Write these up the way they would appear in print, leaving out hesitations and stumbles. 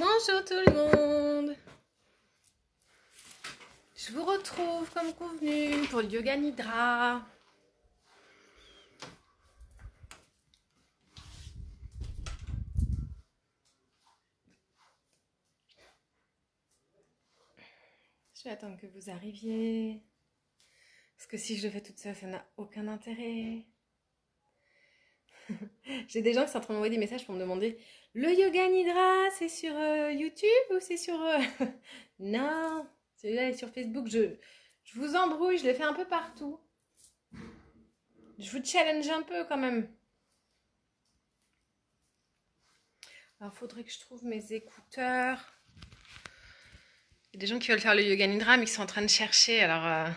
Bonjour tout le monde. Je vous retrouve comme convenu pour le yoga nidra. Je vais attendre que vous arriviez. Parce que si je le fais toute seule, ça n'a aucun intérêt. J'ai des gens qui sont en train de m'envoyer des messages pour me demander le yoga nidra, c'est sur YouTube ou c'est sur... Non, celui-là est sur Facebook. Je vous embrouille, je le fais un peu partout. Je vous challenge un peu quand même. Alors, il faudrait que je trouve mes écouteurs. Il y a des gens qui veulent faire le yoga nidra, mais qui sont en train de chercher. Alors,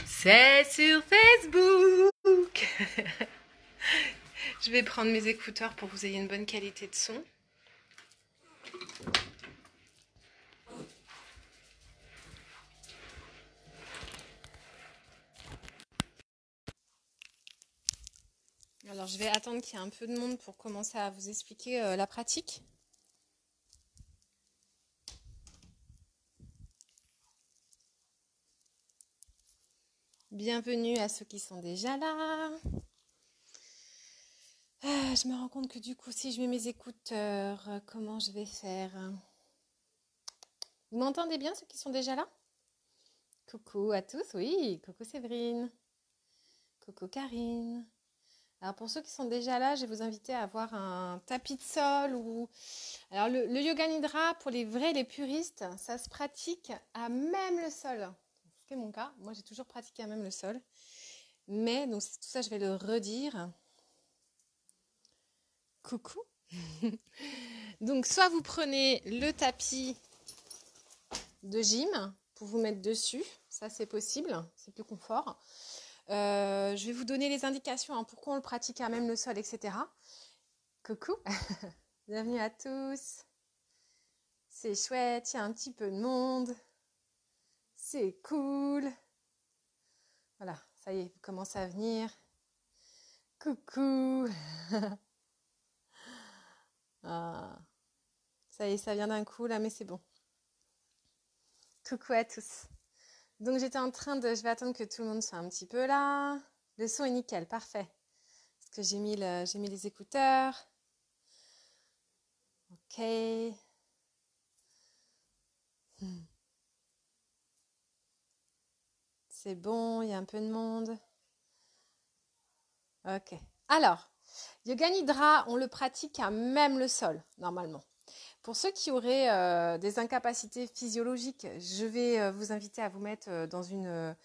c'est sur Facebook. Je vais prendre mes écouteurs pour que vous ayez une bonne qualité de son. Alors, je vais attendre qu'il y ait un peu de monde pour commencer à vous expliquer la pratique. Bienvenue à ceux qui sont déjà là. Je me rends compte que du coup, si je mets mes écouteurs, comment je vais faire? Vous m'entendez bien, ceux qui sont déjà là? Coucou à tous, oui, coucou Séverine, coucou Karine. Alors pour ceux qui sont déjà là, je vais vous inviter à avoir un tapis de sol ou... Alors le yoga nidra, pour les vrais, les puristes, ça se pratique à même le sol. C'est mon cas, moi j'ai toujours pratiqué à même le sol. Mais, donc tout ça je vais le redire. Coucou. Donc soit vous prenez le tapis de gym pour vous mettre dessus, ça c'est possible, c'est plus confort. Je vais vous donner les indications, hein, pourquoi on le pratique à même le sol, etc. Coucou. Bienvenue à tous. C'est chouette, il y a un petit peu de monde. C'est cool. Voilà, ça y est, vous commencez à venir. Coucou. Ah, ça y est, ça vient d'un coup là, mais c'est bon. Coucou à tous. Donc j'étais en train de... Je vais attendre que tout le monde soit un petit peu là. Le son est nickel, parfait. Parce que j'ai mis les écouteurs. Ok. C'est bon, il y a un peu de monde. Ok. Alors, yoga nidra, on le pratique à même le sol, normalement. Pour ceux qui auraient des incapacités physiologiques, je vais vous inviter à vous mettre dans une...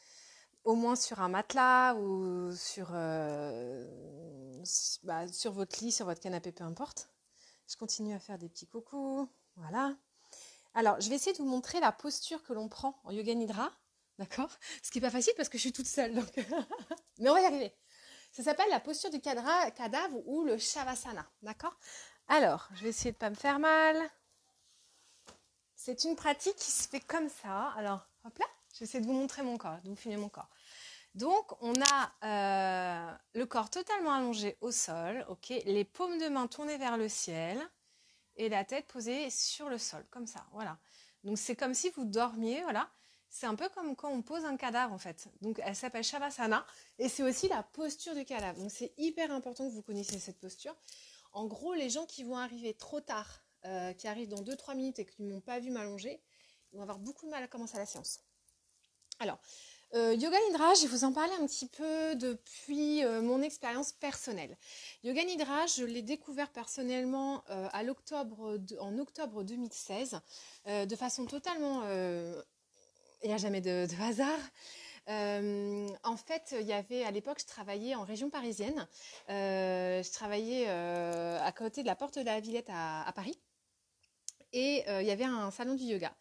au moins sur un matelas ou sur votre lit, sur votre canapé, peu importe. Je continue à faire des petits coucous. Voilà. Alors, je vais essayer de vous montrer la posture que l'on prend en yoga nidra. D'accord? Ce qui n'est pas facile parce que je suis toute seule. Donc... Mais on va y arriver. Ça s'appelle la posture du cadavre ou le shavasana. D'accord? Alors, je vais essayer de ne pas me faire mal. C'est une pratique qui se fait comme ça. Alors, hop là. Je vais essayer de vous montrer mon corps, de vous filmer mon corps. Donc, on a le corps totalement allongé au sol, ok, les paumes de main tournées vers le ciel et la tête posée sur le sol, comme ça, voilà. Donc, c'est comme si vous dormiez, voilà. C'est un peu comme quand on pose un cadavre, en fait. Donc, elle s'appelle Shavasana et c'est aussi la posture du cadavre. Donc, c'est hyper important que vous connaissiez cette posture. En gros, les gens qui vont arriver trop tard, qui arrivent dans 2-3 minutes et qui ne m'ont pas vu m'allonger, ils vont avoir beaucoup de mal à commencer la séance. Alors, yoga nidra, je vais vous en parler un petit peu depuis mon expérience personnelle. Yoga nidra, je l'ai découvert personnellement en octobre 2016, de façon totalement... il n'y a jamais de hasard. En fait, il y avait à l'époque, je travaillais en région parisienne. Je travaillais à côté de la Porte de la Villette à Paris. Et il y avait un salon du yoga.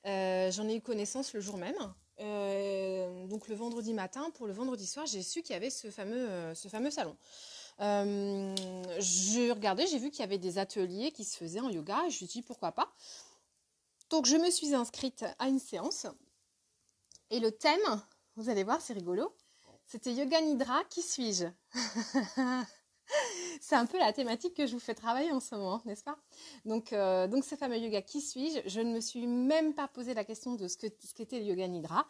J'en ai eu connaissance le jour même. Donc le vendredi matin, pour le vendredi soir, j'ai su qu'il y avait ce fameux salon. Je regardais, j'ai vu qu'il y avait des ateliers qui se faisaient en yoga et je me suis dit pourquoi pas. Donc je me suis inscrite à une séance et le thème, vous allez voir, c'est rigolo, c'était yoga nidra, qui suis-je? C'est un peu la thématique que je vous fais travailler en ce moment, n'est-ce pas? Donc ce fameux yoga, qui suis-je? Je ne me suis même pas posé la question de ce qu'était le yoga nidra.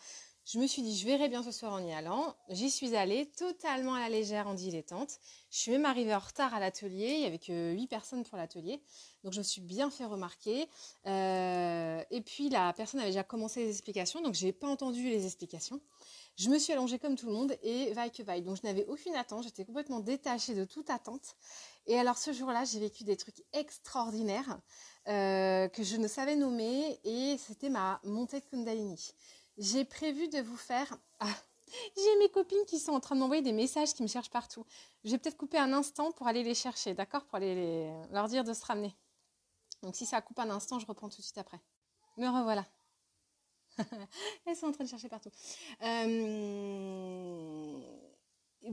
Je me suis dit, je verrai bien ce soir en y allant. J'y suis allée totalement à la légère en dilettante. Je suis même arrivée en retard à l'atelier. Il n'y avait que 8 personnes pour l'atelier. Donc, je me suis bien fait remarquer. Et puis, la personne avait déjà commencé les explications. Donc, je n'ai pas entendu les explications. Je me suis allongée comme tout le monde et vaille que vaille. Donc, je n'avais aucune attente. J'étais complètement détachée de toute attente. Et alors, ce jour-là, j'ai vécu des trucs extraordinaires que je ne savais nommer. Et c'était ma montée de Kundalini. J'ai prévu de vous faire... Ah, j'ai mes copines qui sont en train de m'envoyer des messages qui me cherchent partout. Je vais peut-être couper un instant pour aller les chercher, d'accord? Pour aller leur dire de se ramener. Donc si ça coupe un instant, je reprends tout de suite après. Me revoilà. Elles sont en train de chercher partout.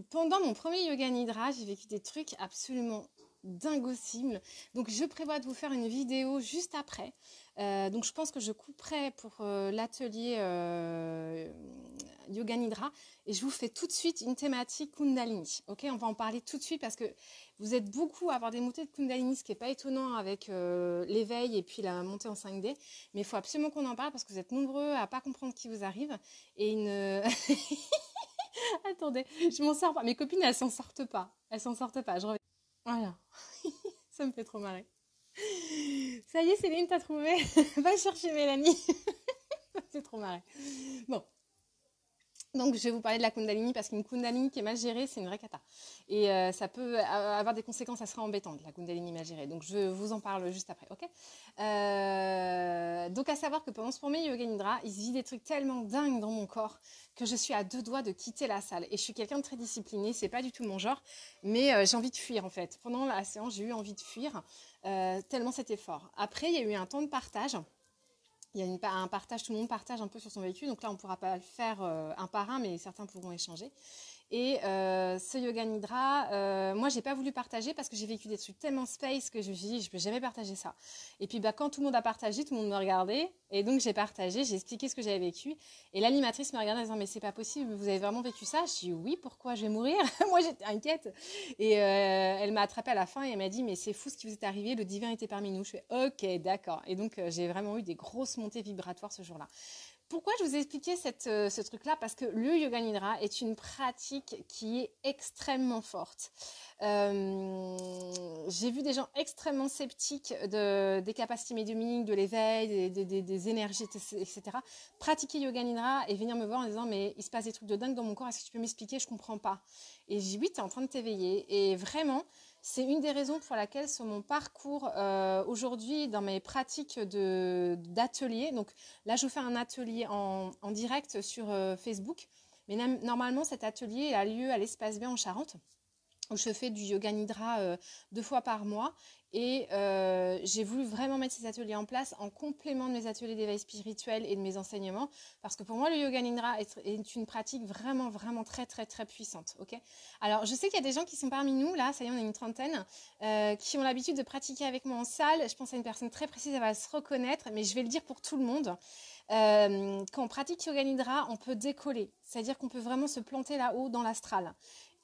Pendant mon premier yoga nidra, j'ai vécu des trucs absolument dingossimes. Donc je prévois de vous faire une vidéo juste après. Donc je pense que je couperai pour l'atelier yoga nidra et je vous fais tout de suite une thématique Kundalini. Ok, on va en parler tout de suite parce que vous êtes beaucoup à avoir des montées de Kundalini, ce qui n'est pas étonnant avec l'éveil et puis la montée en 5D. Mais il faut absolument qu'on en parle parce que vous êtes nombreux à pas comprendre ce qui vous arrive et une Attendez, je m'en sors pas. Mes copines, elles s'en sortent pas. Elles s'en sortent pas. Je reviens. Voilà. Ça me fait trop marrer. Ça y est, Céline, t'as trouvé? Va chercher Mélanie. Ça me fait trop marrer. Bon. Donc, je vais vous parler de la Kundalini parce qu'une Kundalini qui est mal gérée, c'est une vraie cata. Et ça peut avoir des conséquences assez embêtantes, la Kundalini mal gérée. Donc, je vous en parle juste après, ok? Donc, à savoir que pendant ce premier Yoga Nidra, il se vit des trucs tellement dingues dans mon corps que je suis à 2 doigts de quitter la salle. Et je suis quelqu'un de très discipliné, c'est pas du tout mon genre, mais j'ai envie de fuir en fait. Pendant la séance, j'ai eu envie de fuir, tellement c'était fort. Après, il y a eu un temps de partage. Il y a un partage, tout le monde partage un peu sur son vécu. Donc là, on ne pourra pas le faire un par un, mais certains pourront échanger. Et ce yoga nidra, moi, j'ai pas voulu partager parce que j'ai vécu des trucs tellement space que je me suis dit, je peux jamais partager ça. Et puis, quand tout le monde a partagé, tout le monde me regardait. Et donc, j'ai partagé, j'ai expliqué ce que j'avais vécu. Et l'animatrice me regardait en disant, mais c'est pas possible, vous avez vraiment vécu ça? Je dis, oui, pourquoi je vais mourir? Moi, j'étais inquiète. Et elle m'a attrapée à la fin et elle m'a dit, mais c'est fou ce qui vous est arrivé, le divin était parmi nous. Je fais, ok, d'accord. Et donc, j'ai vraiment eu des grosses montées vibratoires ce jour-là. Pourquoi je vous ai expliqué ce truc-là? Parce que le yoga nidra est une pratique qui est extrêmement forte. J'ai vu des gens extrêmement sceptiques des capacités médiumniques, de l'éveil, des énergies, etc. Pratiquer yoga nidra et venir me voir en disant mais il se passe des trucs de dingue dans mon corps, est-ce que tu peux m'expliquer? Je comprends pas. Et je dis oui, tu es en train de t'éveiller. Et vraiment, c'est une des raisons pour laquelle sur mon parcours aujourd'hui, dans mes pratiques d'atelier, donc là je vous fais un atelier en direct sur Facebook, mais normalement cet atelier a lieu à l'Espace B en Charente, où je fais du yoga nidra 2 fois par mois et j'ai voulu vraiment mettre ces ateliers en place en complément de mes ateliers d'éveil spirituel et de mes enseignements parce que pour moi le yoga nidra est une pratique vraiment vraiment très très très puissante. Ok. Alors je sais qu'il y a des gens qui sont parmi nous là, ça y est on est une trentaine, qui ont l'habitude de pratiquer avec moi en salle. Je pense à une personne très précise, elle va se reconnaître, mais je vais le dire pour tout le monde. Quand on pratique yoga nidra, on peut décoller, c'est-à-dire qu'on peut vraiment se planter là-haut dans l'astral.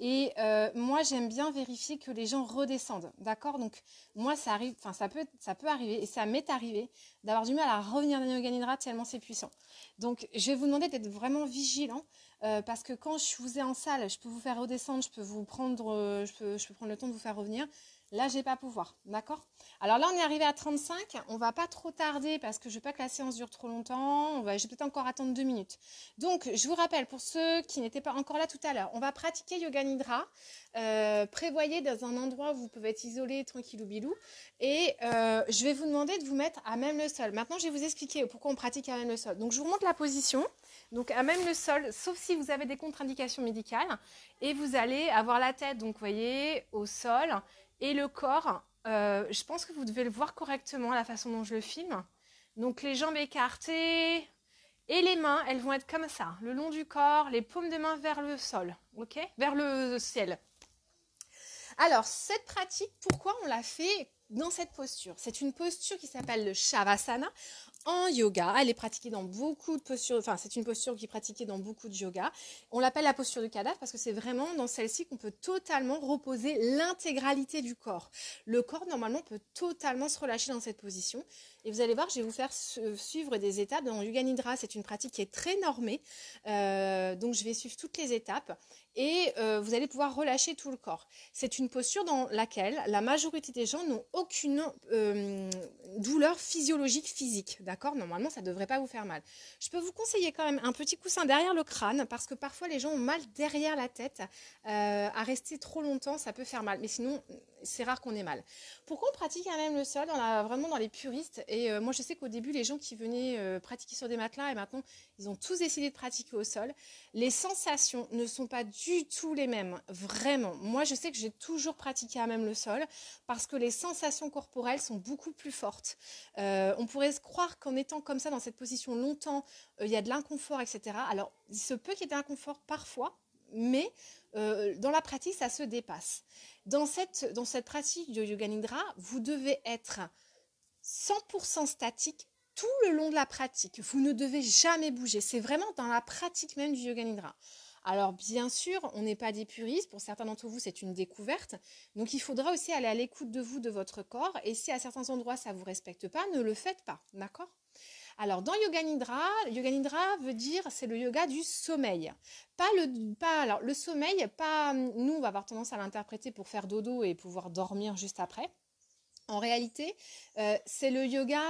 Et moi, j'aime bien vérifier que les gens redescendent, d'accord? Donc, moi, ça arrive, enfin, ça peut arriver, et ça m'est arrivé d'avoir du mal à revenir dans le yoga nidra tellement c'est puissant. Donc, je vais vous demander d'être vraiment vigilant, parce que quand je vous ai en salle, je peux vous faire redescendre, je peux prendre le temps de vous faire revenir. Là, je n'ai pas pouvoir, d'accord? Alors là, on est arrivé à 35. On ne va pas trop tarder parce que je ne veux pas que la séance dure trop longtemps. Je vais peut-être encore attendre 2 minutes. Donc, je vous rappelle, pour ceux qui n'étaient pas encore là tout à l'heure, on va pratiquer yoga nidra. Prévoyez dans un endroit où vous pouvez être isolé, tranquillou bilou. Et je vais vous demander de vous mettre à même le sol. Maintenant, je vais vous expliquer pourquoi on pratique à même le sol. Donc, je vous remonte la position. Donc, à même le sol, sauf si vous avez des contre-indications médicales. Et vous allez avoir la tête, donc, vous voyez, au sol. Et le corps, je pense que vous devez le voir correctement, la façon dont je le filme. Donc, les jambes écartées et les mains, elles vont être comme ça, le long du corps, les paumes de main vers le sol, ok? Vers le ciel. Alors, cette pratique, pourquoi on la fait dans cette posture. C'est une posture qui s'appelle le Shavasana en yoga. Elle est pratiquée dans beaucoup de postures, enfin c'est une posture qui est pratiquée dans beaucoup de yoga. On l'appelle la posture du cadavre parce que c'est vraiment dans celle-ci qu'on peut totalement reposer l'intégralité du corps. Le corps normalement peut totalement se relâcher dans cette position. Et vous allez voir, je vais vous faire suivre des étapes. Dans Yoga Nidra, c'est une pratique qui est très normée. Donc je vais suivre toutes les étapes et vous allez pouvoir relâcher tout le corps. C'est une posture dans laquelle la majorité des gens n'ont aucune douleur physiologique physique, d'accord? Normalement, ça ne devrait pas vous faire mal. Je peux vous conseiller quand même un petit coussin derrière le crâne parce que parfois les gens ont mal derrière la tête. À rester trop longtemps, ça peut faire mal. Mais sinon, c'est rare qu'on ait mal. Pourquoi on pratique quand même le sol? On a vraiment dans les puristes. Et moi, je sais qu'au début, les gens qui venaient pratiquer sur des matelas, et maintenant, ils ont tous décidé de pratiquer au sol. Les sensations ne sont pas du tout les mêmes, vraiment. Moi, je sais que j'ai toujours pratiqué à même le sol parce que les sensations corporelles sont beaucoup plus fortes. On pourrait se croire qu'en étant comme ça dans cette position longtemps, il y a de l'inconfort, etc. Alors, il se peut qu'il y ait de l'inconfort parfois, mais dans la pratique, ça se dépasse. Dans cette pratique de Yoga Nidra, vous devez être 100% statique tout le long de la pratique. Vous ne devez jamais bouger. C'est vraiment dans la pratique même du Yoga Nidra. Alors bien sûr, on n'est pas des puristes. Pour certains d'entre vous, c'est une découverte. Donc il faudra aussi aller à l'écoute de vous, de votre corps. Et si à certains endroits, ça ne vous respecte pas, ne le faites pas. D'accord ? Alors dans Yoga Nidra veut dire c'est le yoga du sommeil. Alors le sommeil, pas nous on va avoir tendance à l'interpréter pour faire dodo et pouvoir dormir juste après. En réalité, c'est le yoga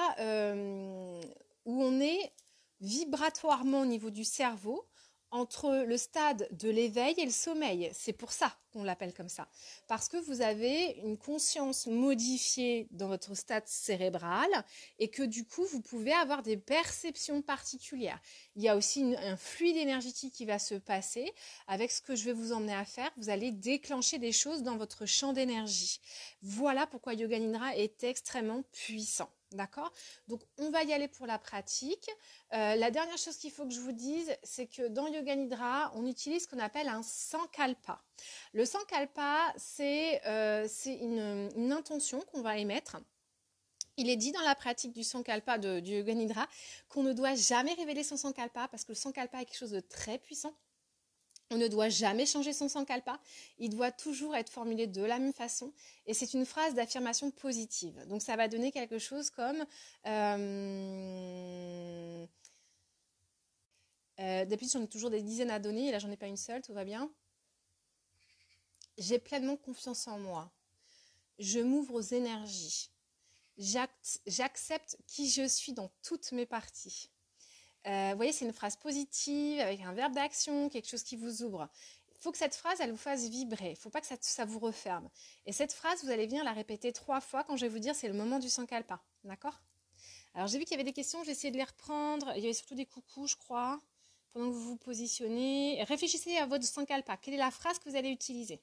où on est vibratoirement au niveau du cerveau entre le stade de l'éveil et le sommeil. C'est pour ça qu'on l'appelle comme ça. Parce que vous avez une conscience modifiée dans votre stade cérébral et que du coup, vous pouvez avoir des perceptions particulières. Il y a aussi un fluide énergétique qui va se passer. Avec ce que je vais vous emmener à faire, vous allez déclencher des choses dans votre champ d'énergie. Voilà pourquoi Yoga Nidra est extrêmement puissant. D'accord? Donc, on va y aller pour la pratique. La dernière chose qu'il faut que je vous dise, c'est que dans Yoga Nidra, on utilise ce qu'on appelle un sankalpa. Le sankalpa, c'est une intention qu'on va émettre. Il est dit dans la pratique du sankalpa du Yoga Nidra qu'on ne doit jamais révéler son sankalpa parce que le sankalpa est quelque chose de très puissant. On ne doit jamais changer son sankalpa, il doit toujours être formulé de la même façon et c'est une phrase d'affirmation positive. Donc ça va donner quelque chose comme d'habitude j'en ai toujours des dizaines à donner et là j'en ai pas une seule, tout va bien. J'ai pleinement confiance en moi, je m'ouvre aux énergies, j'accepte qui je suis dans toutes mes parties. Vous voyez, c'est une phrase positive avec un verbe d'action, quelque chose qui vous ouvre. Il faut que cette phrase, elle vous fasse vibrer. Il ne faut pas que ça vous referme. Et cette phrase, vous allez venir la répéter 3 fois quand je vais vous dire c'est le moment du sankalpa. D'accord? Alors, j'ai vu qu'il y avait des questions, j'ai essayé de les reprendre. Il y avait surtout des coucous, je crois, pendant que vous vous positionnez. Réfléchissez à votre sankalpa. Quelle est la phrase que vous allez utiliser?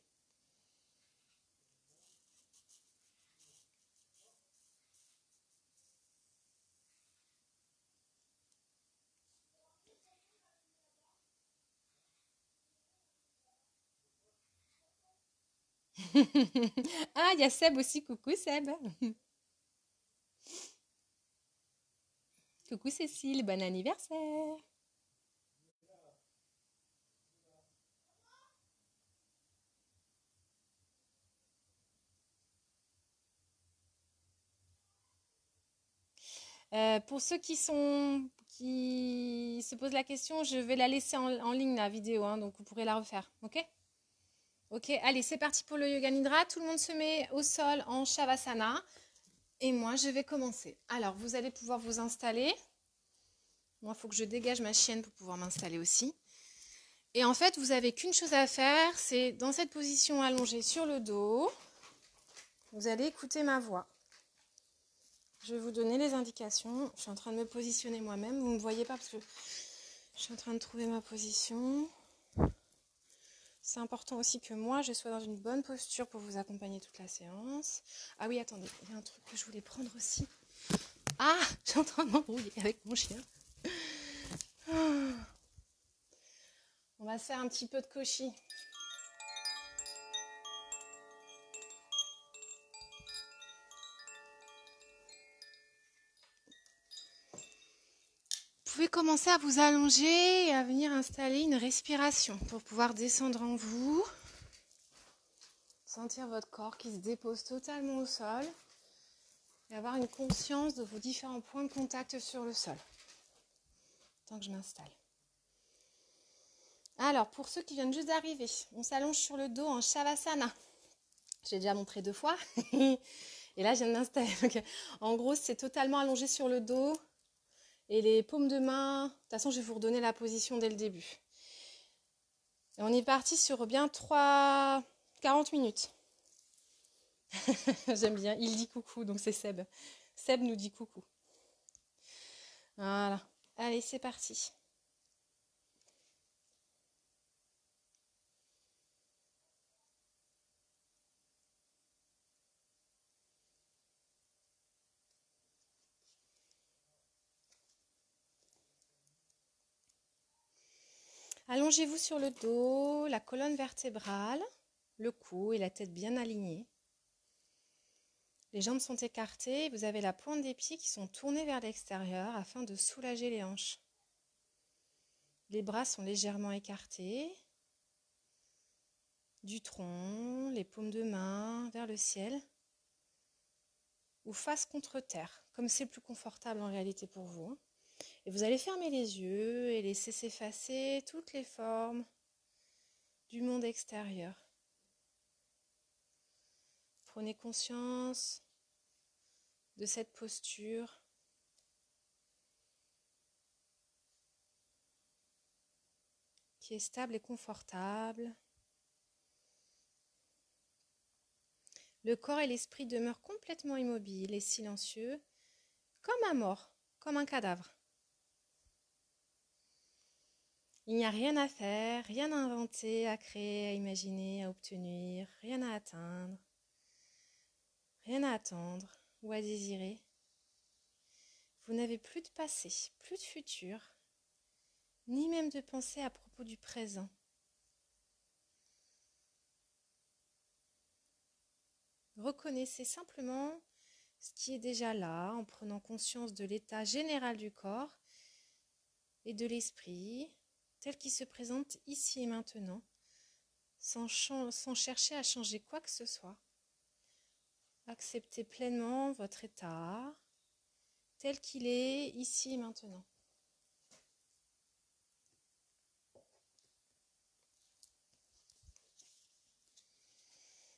Ah, il y a Seb aussi. Coucou Seb. Coucou Cécile, bon anniversaire. Pour ceux qui se posent la question, je vais la laisser en ligne la vidéo, hein, donc vous pourrez la refaire. Ok? Ok, allez, c'est parti pour le Yoga Nidra. Tout le monde se met au sol en Shavasana. Et moi, je vais commencer. Alors, vous allez pouvoir vous installer. Moi, il faut que je dégage ma chienne pour pouvoir m'installer aussi. Et en fait, vous n'avez qu'une chose à faire, c'est dans cette position allongée sur le dos, vous allez écouter ma voix. Je vais vous donner les indications. Je suis en train de me positionner moi-même. Vous ne me voyez pas parce que je suis en train de trouver ma position. C'est important aussi que moi, je sois dans une bonne posture pour vous accompagner toute la séance. Ah oui, attendez, il y a un truc que je voulais prendre aussi. Ah, je suis en train de m'embrouiller avec mon chien. On va se faire un petit peu de koshi. pouvez commencer à vous allonger et à venir installer une respiration pour pouvoir descendre en vous. Sentir votre corps qui se dépose totalement au sol et avoir une conscience de vos différents points de contact sur le sol. Tant que je m'installe. Alors, pour ceux qui viennent juste d'arriver, on s'allonge sur le dos en Shavasana. J'ai déjà montré 2 fois. Et là, je viens de m'installer. Donc, en gros, c'est totalement allongé sur le dos. Et les paumes de main, de toute façon, je vais vous redonner la position dès le début. Et on est parti sur bien 40 minutes. J'aime bien. Il dit coucou, donc c'est Seb. Seb nous dit coucou. Voilà. Allez, c'est parti. Allongez-vous sur le dos, la colonne vertébrale, le cou et la tête bien alignés. Les jambes sont écartées, vous avez la pointe des pieds qui sont tournés vers l'extérieur afin de soulager les hanches. Les bras sont légèrement écartés, du tronc, les paumes de main vers le ciel ou face contre terre, comme c'est plus confortable en réalité pour vous. Et vous allez fermer les yeux et laisser s'effacer toutes les formes du monde extérieur. Prenez conscience de cette posture qui est stable et confortable. Le corps et l'esprit demeurent complètement immobiles et silencieux, comme un mort, comme un cadavre. Il n'y a rien à faire, rien à inventer, à créer, à imaginer, à obtenir, rien à atteindre, rien à attendre ou à désirer. Vous n'avez plus de passé, plus de futur, ni même de pensée à propos du présent. Reconnaissez simplement ce qui est déjà là en prenant conscience de l'état général du corps et de l'esprit tel qu'il se présente ici et maintenant, sans chercher à changer quoi que ce soit. Acceptez pleinement votre état tel qu'il est ici et maintenant.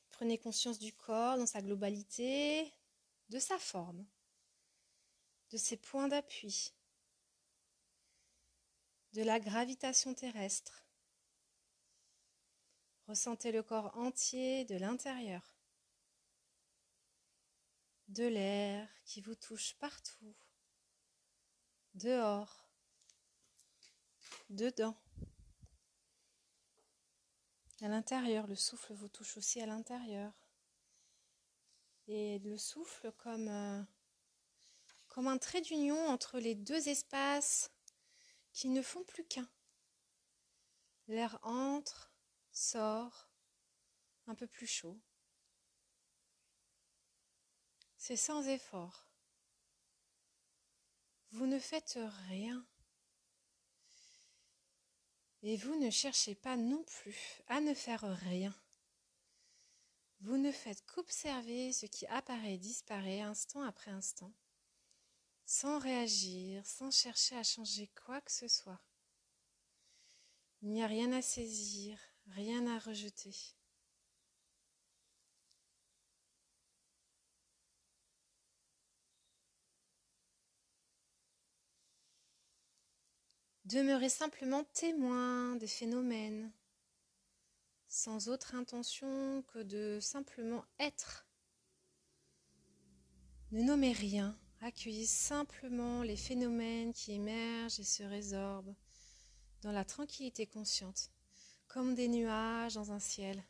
Prenez conscience du corps dans sa globalité, de sa forme, de ses points d'appui, de la gravitation terrestre. Ressentez le corps entier de l'intérieur, de l'air qui vous touche partout, dehors, dedans. À l'intérieur, le souffle vous touche aussi à l'intérieur. Et le souffle comme un trait d'union entre les deux espaces qui ne font plus qu'un. L'air entre, sort, un peu plus chaud. C'est sans effort. Vous ne faites rien. Et vous ne cherchez pas non plus à ne faire rien. Vous ne faites qu'observer ce qui apparaît et disparaît instant après instant, sans réagir, sans chercher à changer quoi que ce soit. Il n'y a rien à saisir, rien à rejeter. Demeurez simplement témoin des phénomènes, sans autre intention que de simplement être. Ne nommez rien, accueillez simplement les phénomènes qui émergent et se résorbent dans la tranquillité consciente, comme des nuages dans un ciel.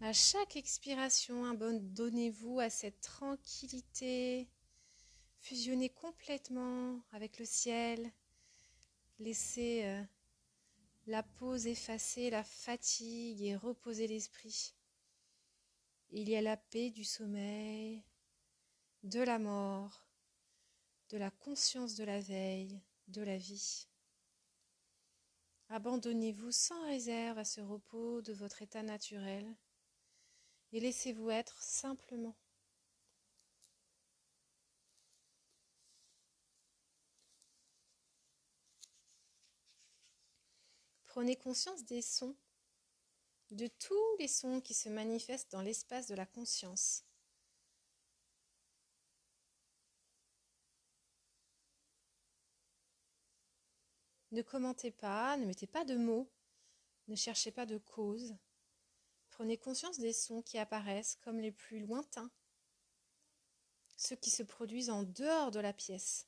À chaque expiration, abandonnez-vous à cette tranquillité, fusionnez complètement avec le ciel, laissez la pause effacer la fatigue et reposer l'esprit. Il y a la paix du sommeil, de la mort, de la conscience de la veille, de la vie. Abandonnez-vous sans réserve à ce repos de votre état naturel et laissez-vous être simplement. Prenez conscience des sons, de tous les sons qui se manifestent dans l'espace de la conscience. Ne commentez pas, ne mettez pas de mots, ne cherchez pas de cause. Prenez conscience des sons qui apparaissent comme les plus lointains, ceux qui se produisent en dehors de la pièce.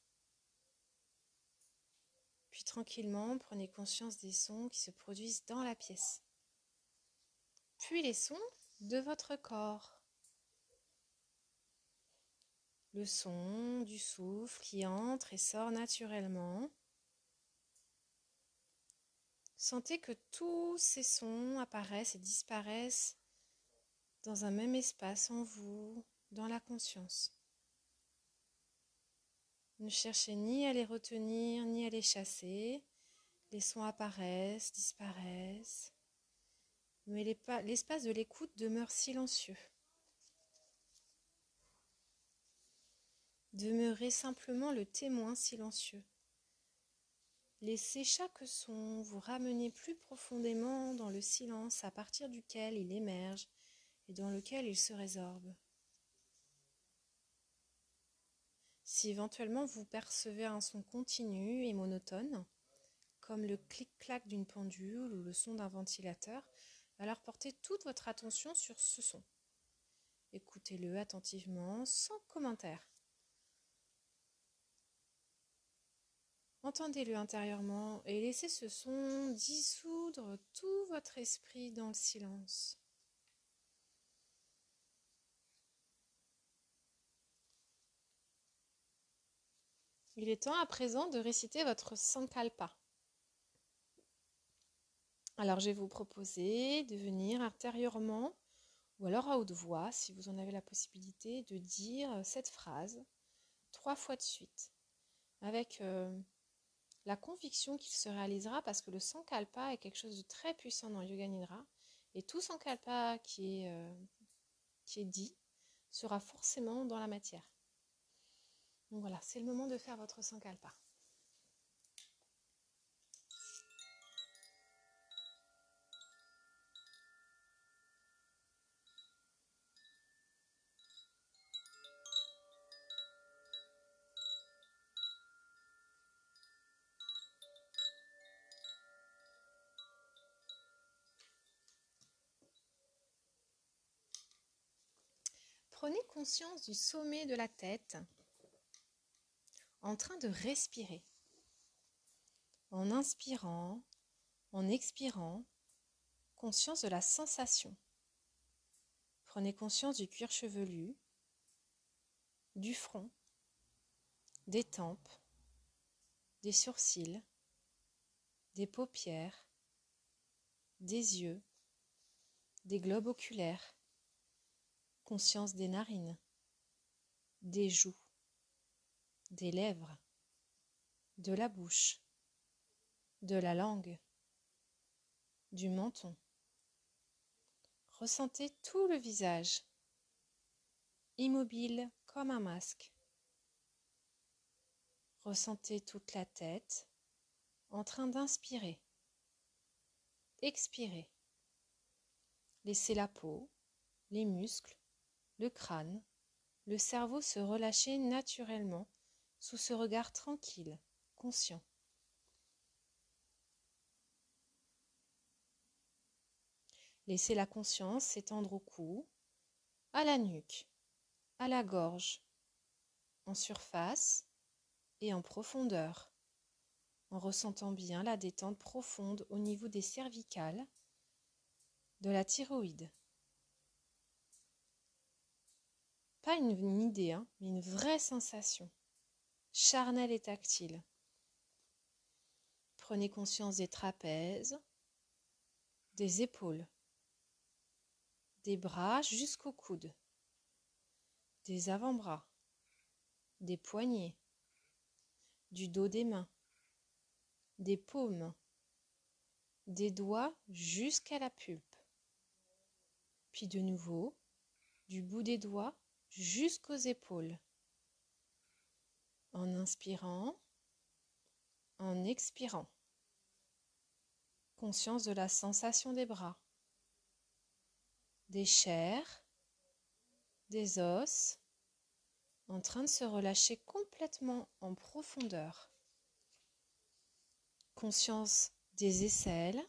Puis tranquillement, prenez conscience des sons qui se produisent dans la pièce. Puis les sons de votre corps. Le son du souffle qui entre et sort naturellement. Sentez que tous ces sons apparaissent et disparaissent dans un même espace en vous, dans la conscience. Ne cherchez ni à les retenir, ni à les chasser. Les sons apparaissent, disparaissent. Mais l'espace de l'écoute demeure silencieux. Demeurez simplement le témoin silencieux. Laissez chaque son vous ramener plus profondément dans le silence à partir duquel il émerge et dans lequel il se résorbe. Si éventuellement vous percevez un son continu et monotone, comme le clic-clac d'une pendule ou le son d'un ventilateur, alors portez toute votre attention sur ce son. Écoutez-le attentivement, sans commentaire. Entendez-le intérieurement et laissez ce son dissoudre tout votre esprit dans le silence. Il est temps à présent de réciter votre Sankalpa. Alors je vais vous proposer de venir intérieurement ou alors à haute voix, si vous en avez la possibilité, de dire cette phrase 3 fois de suite, avec la conviction qu'il se réalisera, parce que le Sankalpa est quelque chose de très puissant dans Yoga Nidra, et tout Sankalpa qui est dit sera forcément dans la matière. Donc voilà, c'est le moment de faire votre Sankalpa. Prenez conscience du sommet de la tête en train de respirer. En inspirant, en expirant, conscience de la sensation. Prenez conscience du cuir chevelu, du front, des tempes, des sourcils, des paupières, des yeux, des globes oculaires, conscience des narines, des joues, des lèvres, de la bouche, de la langue, du menton. Ressentez tout le visage, immobile comme un masque. Ressentez toute la tête en train d'inspirer. Expirez. Laissez la peau, les muscles, le crâne, le cerveau se relâcher naturellement sous ce regard tranquille, conscient. Laissez la conscience s'étendre au cou, à la nuque, à la gorge, en surface et en profondeur, en ressentant bien la détente profonde au niveau des cervicales, de la thyroïde. Pas une idée, mais une vraie sensation, charnelle et tactile. Prenez conscience des trapèzes, des épaules, des bras jusqu'au coude, des avant-bras, des poignets, du dos des mains, des paumes, des doigts jusqu'à la pulpe. Puis de nouveau, du bout des doigts jusqu'aux épaules. En inspirant, en expirant. Conscience de la sensation des bras, des chairs, des os, en train de se relâcher complètement en profondeur. Conscience des aisselles,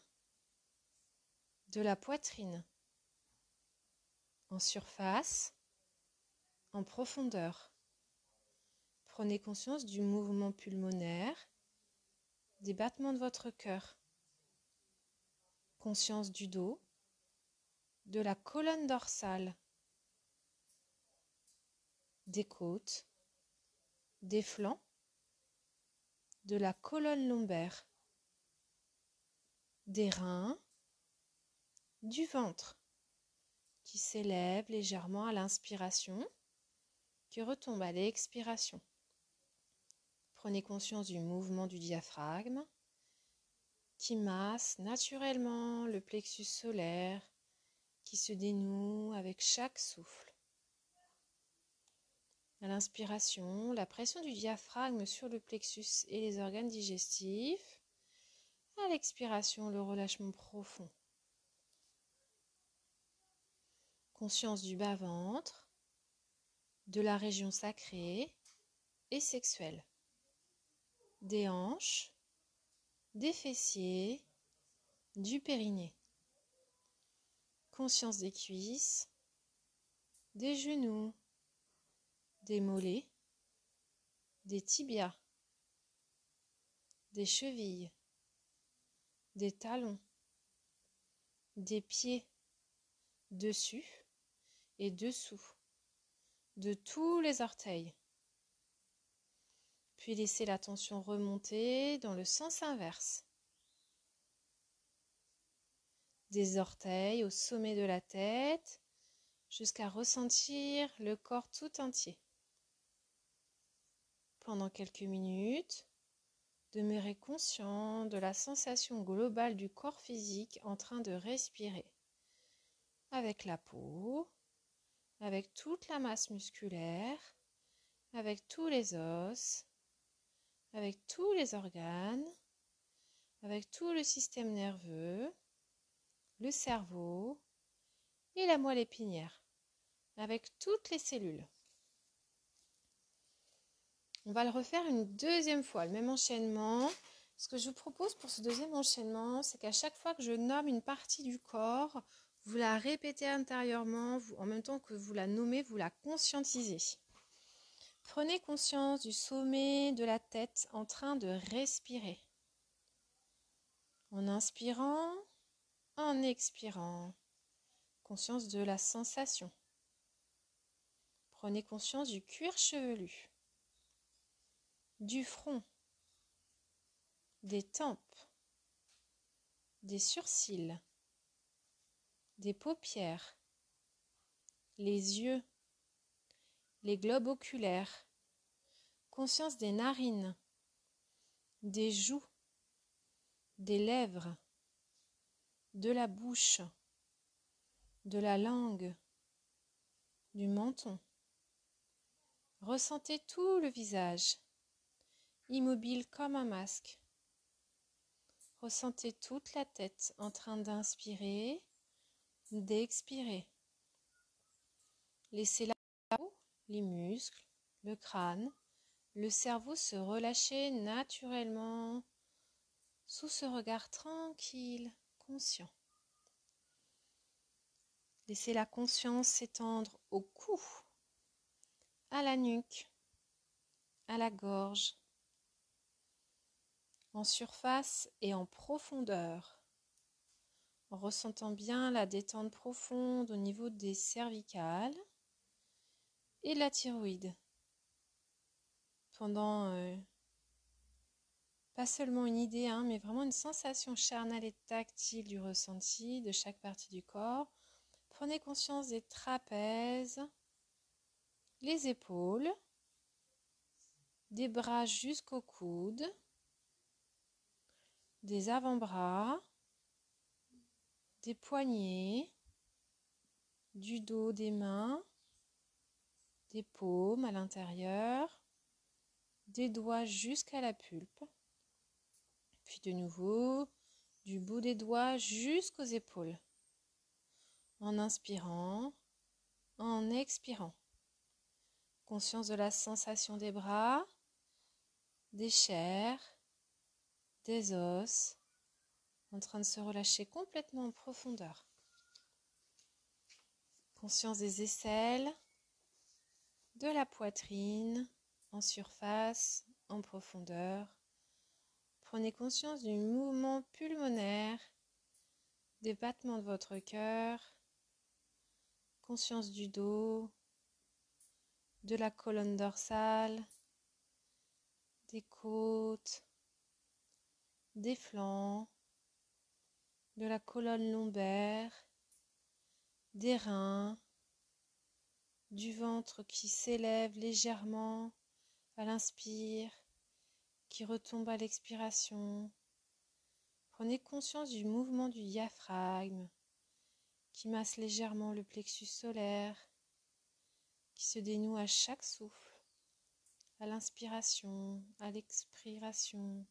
de la poitrine, en surface, en profondeur. Prenez conscience du mouvement pulmonaire, des battements de votre cœur. Conscience du dos, de la colonne dorsale, des côtes, des flancs, de la colonne lombaire, des reins, du ventre qui s'élève légèrement à l'inspiration, qui retombe à l'expiration. Prenez conscience du mouvement du diaphragme qui masse naturellement le plexus solaire qui se dénoue avec chaque souffle. À l'inspiration, la pression du diaphragme sur le plexus et les organes digestifs. À l'expiration, le relâchement profond. Conscience du bas-ventre, de la région sacrée et sexuelle, des hanches, des fessiers, du périnée. Conscience des cuisses, des genoux, des mollets, des tibias, des chevilles, des talons, des pieds, dessus et dessous, de tous les orteils. Puis laissez la tension remonter dans le sens inverse. Des orteils au sommet de la tête jusqu'à ressentir le corps tout entier. Pendant quelques minutes, demeurez conscient de la sensation globale du corps physique en train de respirer, avec la peau, avec toute la masse musculaire, avec tous les os, avec tous les organes, avec tout le système nerveux, le cerveau et la moelle épinière, avec toutes les cellules. On va le refaire une deuxième fois, le même enchaînement. Ce que je vous propose pour ce deuxième enchaînement, c'est qu'à chaque fois que je nomme une partie du corps, vous la répétez intérieurement, en même temps que vous la nommez, vous la conscientisez. Prenez conscience du sommet de la tête en train de respirer. En inspirant, en expirant. Conscience de la sensation. Prenez conscience du cuir chevelu, du front, des tempes, des sourcils, des paupières, les yeux, les globes oculaires, conscience des narines, des joues, des lèvres, de la bouche, de la langue, du menton. Ressentez tout le visage, immobile comme un masque. Ressentez toute la tête en train d'inspirer, d'expirer. Laissez la peau, les muscles, le crâne, le cerveau se relâcher naturellement sous ce regard tranquille, conscient. Laissez la conscience s'étendre au cou, à la nuque, à la gorge, en surface et en profondeur, en ressentant bien la détente profonde au niveau des cervicales et de la thyroïde. Pendant pas seulement une idée, mais vraiment une sensation charnelle et tactile du ressenti de chaque partie du corps. Prenez conscience des trapèzes, les épaules, des bras jusqu'au coude, des avant-bras, des poignets, du dos, des mains, des paumes à l'intérieur, des doigts jusqu'à la pulpe, puis de nouveau du bout des doigts jusqu'aux épaules, en inspirant, en expirant. Conscience de la sensation des bras, des chairs, des os, en train de se relâcher complètement en profondeur. Conscience des aisselles, de la poitrine, en surface, en profondeur. Prenez conscience du mouvement pulmonaire, des battements de votre cœur, conscience du dos, de la colonne dorsale, des côtes, des flancs, de la colonne lombaire, des reins, du ventre qui s'élève légèrement à l'inspire, qui retombe à l'expiration. Prenez conscience du mouvement du diaphragme qui masse légèrement le plexus solaire, qui se dénoue à chaque souffle, à l'inspiration, à l'expiration.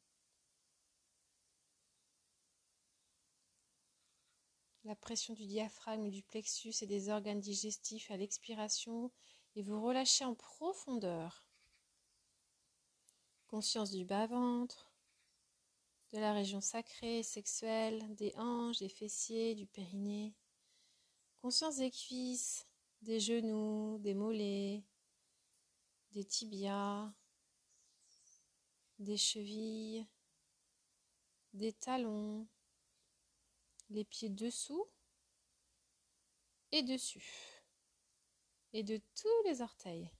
La pression du diaphragme et du plexus et des organes digestifs à l'expiration et vous relâchez en profondeur. Conscience du bas-ventre, de la région sacrée et sexuelle, des hanches, des fessiers, du périnée. Conscience des cuisses, des genoux, des mollets, des tibias, des chevilles, des talons, les pieds dessous et dessus, et de tous les orteils.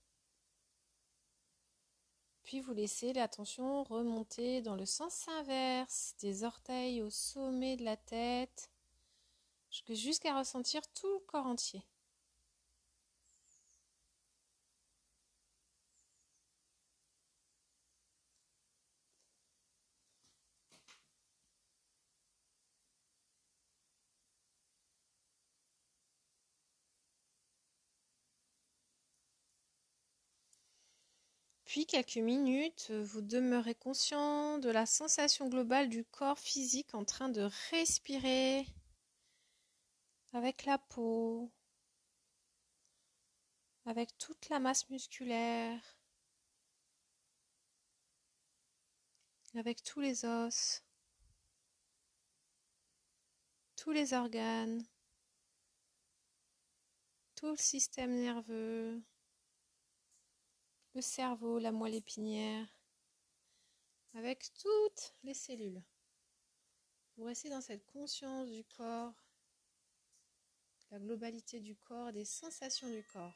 Puis vous laissez l'attention remonter dans le sens inverse, des orteils au sommet de la tête, jusqu'à ressentir tout le corps entier. Puis quelques minutes, vous demeurez conscient de la sensation globale du corps physique en train de respirer avec la peau, avec toute la masse musculaire, avec tous les os, tous les organes, tout le système nerveux, le cerveau, la moelle épinière, avec toutes les cellules. Vous restez dans cette conscience du corps, la globalité du corps, des sensations du corps.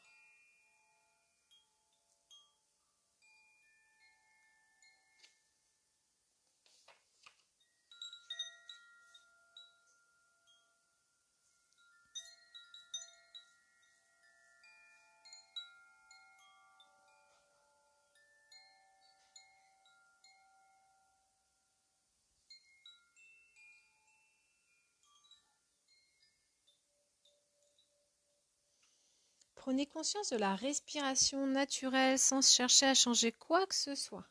Prenez conscience de la respiration naturelle sans chercher à changer quoi que ce soit.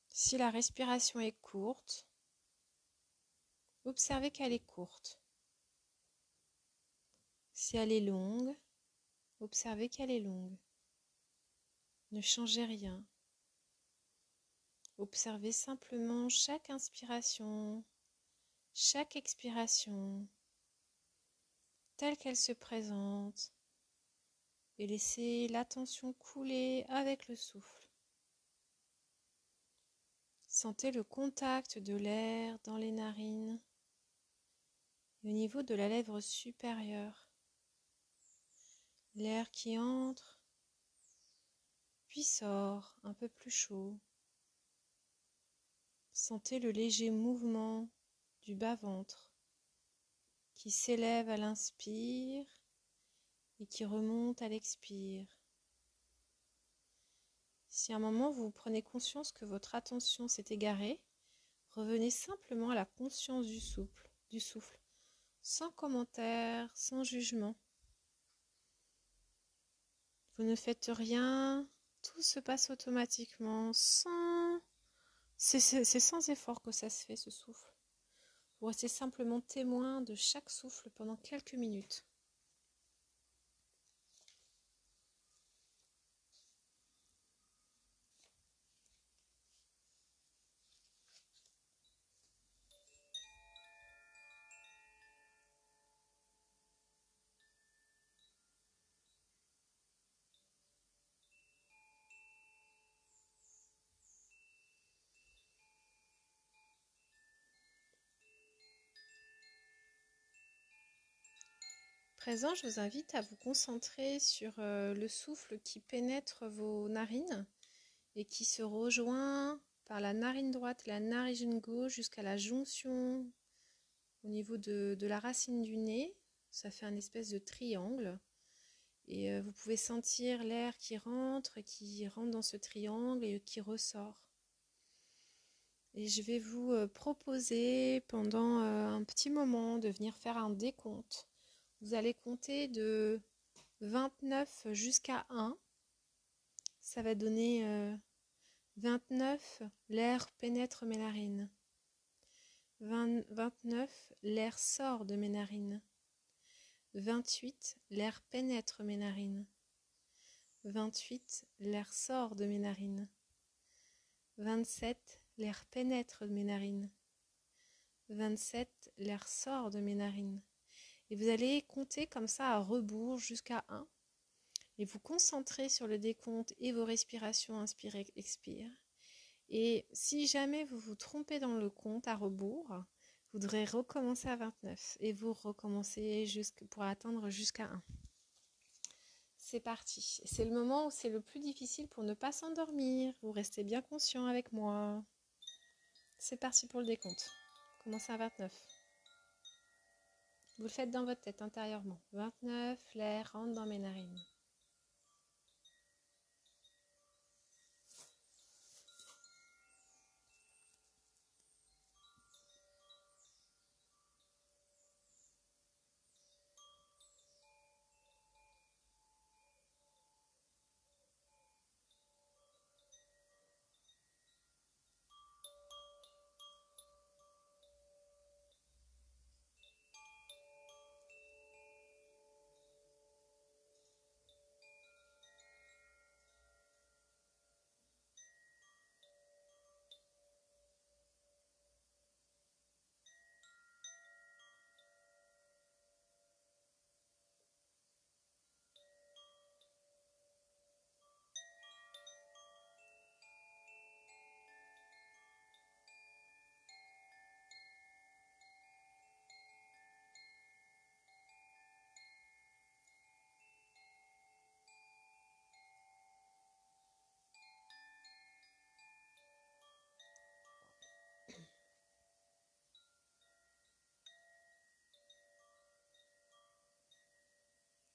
Si la respiration est courte, observez qu'elle est courte. Si elle est longue, observez qu'elle est longue. Ne changez rien. Observez simplement chaque inspiration, chaque expiration, telle qu'elle se présente, et laissez l'attention couler avec le souffle. Sentez le contact de l'air dans les narines et au niveau de la lèvre supérieure. L'air qui entre, puis sort un peu plus chaud. Sentez le léger mouvement du bas-ventre qui s'élève à l'inspire et qui remonte à l'expire. Si à un moment vous prenez conscience que votre attention s'est égarée, Revenez simplement à la conscience du souffle, sans commentaire, sans jugement. Vous ne faites rien, tout se passe automatiquement, c'est sans effort que ça se fait, ce souffle. Vous restez simplement témoin de chaque souffle pendant quelques minutes. Présent, je vous invite à vous concentrer sur le souffle qui pénètre vos narines et qui se rejoint par la narine droite et la narine gauche jusqu'à la jonction au niveau de la racine du nez. Ça fait un espèce de triangle. Et vous pouvez sentir l'air qui rentre dans ce triangle et qui ressort. Et je vais vous proposer pendant un petit moment de venir faire un décompte. Vous allez compter de 29 jusqu'à 1. Ça va donner 29, l'air pénètre mes narines. 29, l'air sort de mes narines. 28, l'air pénètre mes narines. 28, l'air sort de mes narines. 27, l'air pénètre de mes narines. 27, l'air sort de mes narines. Et vous allez compter comme ça à rebours jusqu'à 1. Et vous concentrer sur le décompte et vos respirations, inspire, expire. Et si jamais vous vous trompez dans le compte à rebours, vous devrez recommencer à 29 et vous recommencez pour atteindre jusqu'à 1. C'est parti. C'est le moment où c'est le plus difficile pour ne pas s'endormir. Vous restez bien conscient avec moi. C'est parti pour le décompte. Commencez à 29. Vous le faites dans votre tête intérieurement. 29, l'air rentre dans mes narines.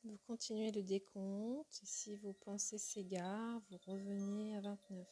Vous continuez le décompte. Si vos pensées s'égarent, vous revenez à 29.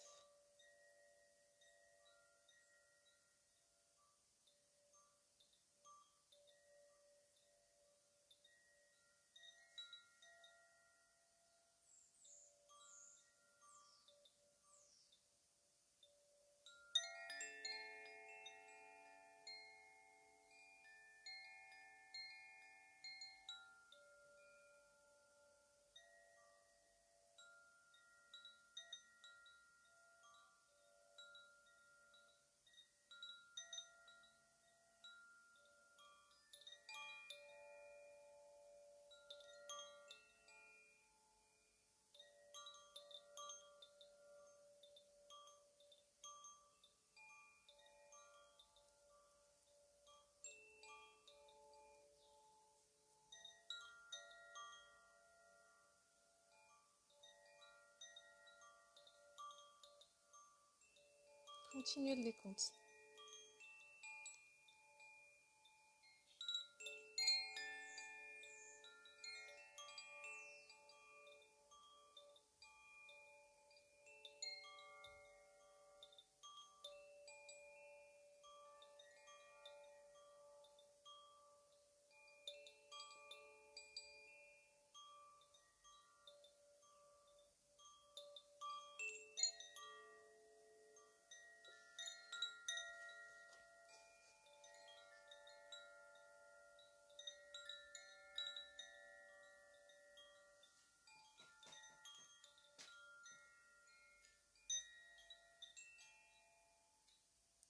Continuez le décompte.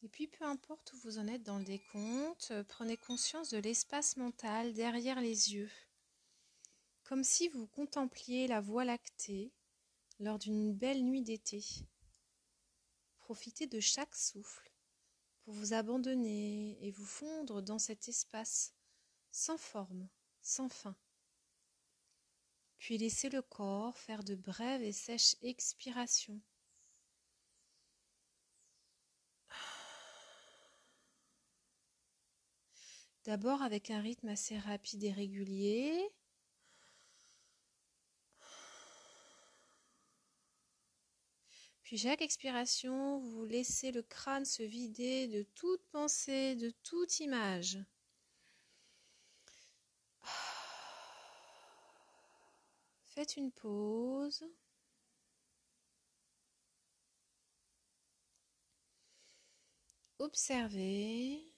Et puis, peu importe où vous en êtes dans le décompte, prenez conscience de l'espace mental derrière les yeux, comme si vous contempliez la Voie lactée lors d'une belle nuit d'été. Profitez de chaque souffle pour vous abandonner et vous fondre dans cet espace sans forme, sans fin. Puis laissez le corps faire de brèves et sèches expirations. D'abord avec un rythme assez rapide et régulier. Puis chaque expiration, vous laissez le crâne se vider de toute pensée, de toute image. Faites une pause. Observez.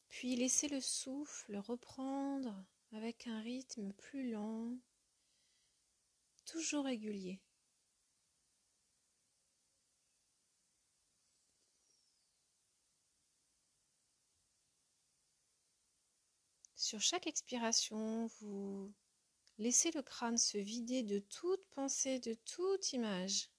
Puis laissez le souffle reprendre avec un rythme plus lent, toujours régulier. Sur chaque expiration, vous laissez le crâne se vider de toute pensée, de toute image.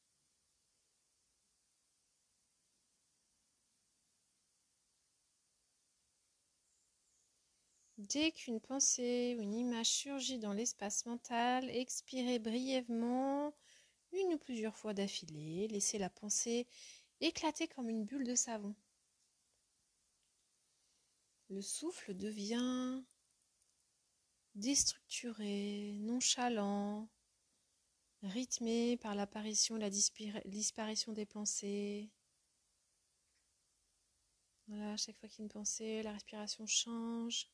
Dès qu'une pensée ou une image surgit dans l'espace mental, expirez brièvement, une ou plusieurs fois d'affilée. Laissez la pensée éclater comme une bulle de savon. Le souffle devient déstructuré, nonchalant, rythmé par l'apparition et la disparition des pensées. Voilà, chaque fois qu'il y a une pensée, la respiration change.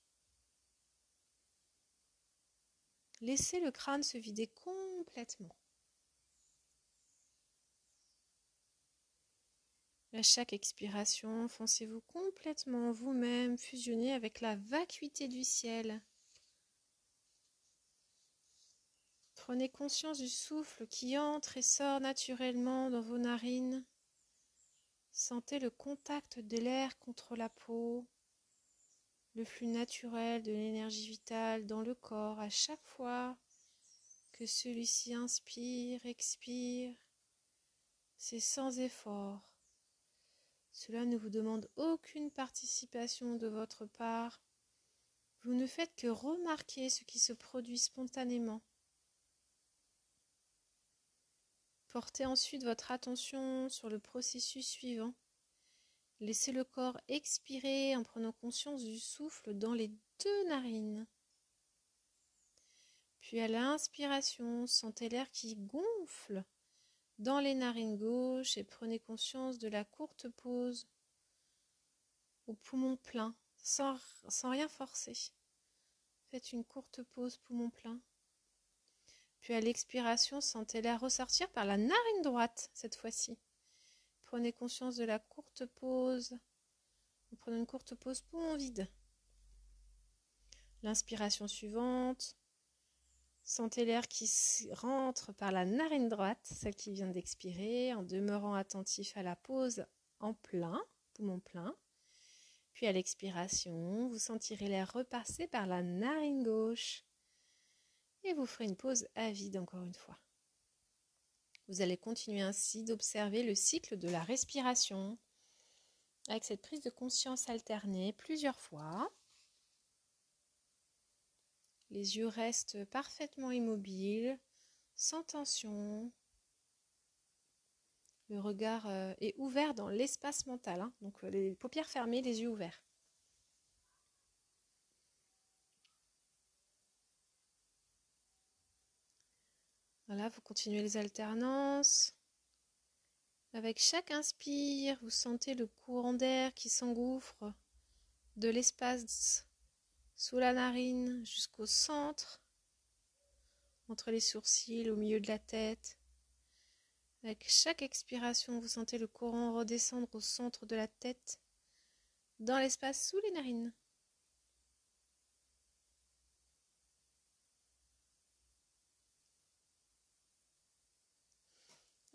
Laissez le crâne se vider complètement. À chaque expiration, foncez-vous complètement vous-même, fusionnez avec la vacuité du ciel. Prenez conscience du souffle qui entre et sort naturellement dans vos narines. Sentez le contact de l'air contre la peau, le flux naturel de l'énergie vitale dans le corps à chaque fois que celui-ci inspire, expire. C'est sans effort. Cela ne vous demande aucune participation de votre part. Vous ne faites que remarquer ce qui se produit spontanément. Portez ensuite votre attention sur le processus suivant. Laissez le corps expirer en prenant conscience du souffle dans les deux narines. Puis à l'inspiration, sentez l'air qui gonfle dans les narines gauches et prenez conscience de la courte pause au poumon plein, sans rien forcer. Faites une courte pause poumon plein. Puis à l'expiration, sentez l'air ressortir par la narine droite cette fois-ci. Prenez conscience de la courte pause. Prenez une courte pause poumon vide. L'inspiration suivante. Sentez l'air qui rentre par la narine droite, celle qui vient d'expirer, en demeurant attentif à la pause en plein, poumon plein. Puis à l'expiration, vous sentirez l'air repasser par la narine gauche. Et vous ferez une pause à vide encore une fois. Vous allez continuer ainsi d'observer le cycle de la respiration avec cette prise de conscience alternée plusieurs fois. Les yeux restent parfaitement immobiles, sans tension. Le regard est ouvert dans l'espace mental, hein, donc les paupières fermées, les yeux ouverts. Voilà, vous continuez les alternances. Avec chaque inspire, vous sentez le courant d'air qui s'engouffre de l'espace sous la narine jusqu'au centre, entre les sourcils, au milieu de la tête. Avec chaque expiration, vous sentez le courant redescendre au centre de la tête, dans l'espace sous les narines.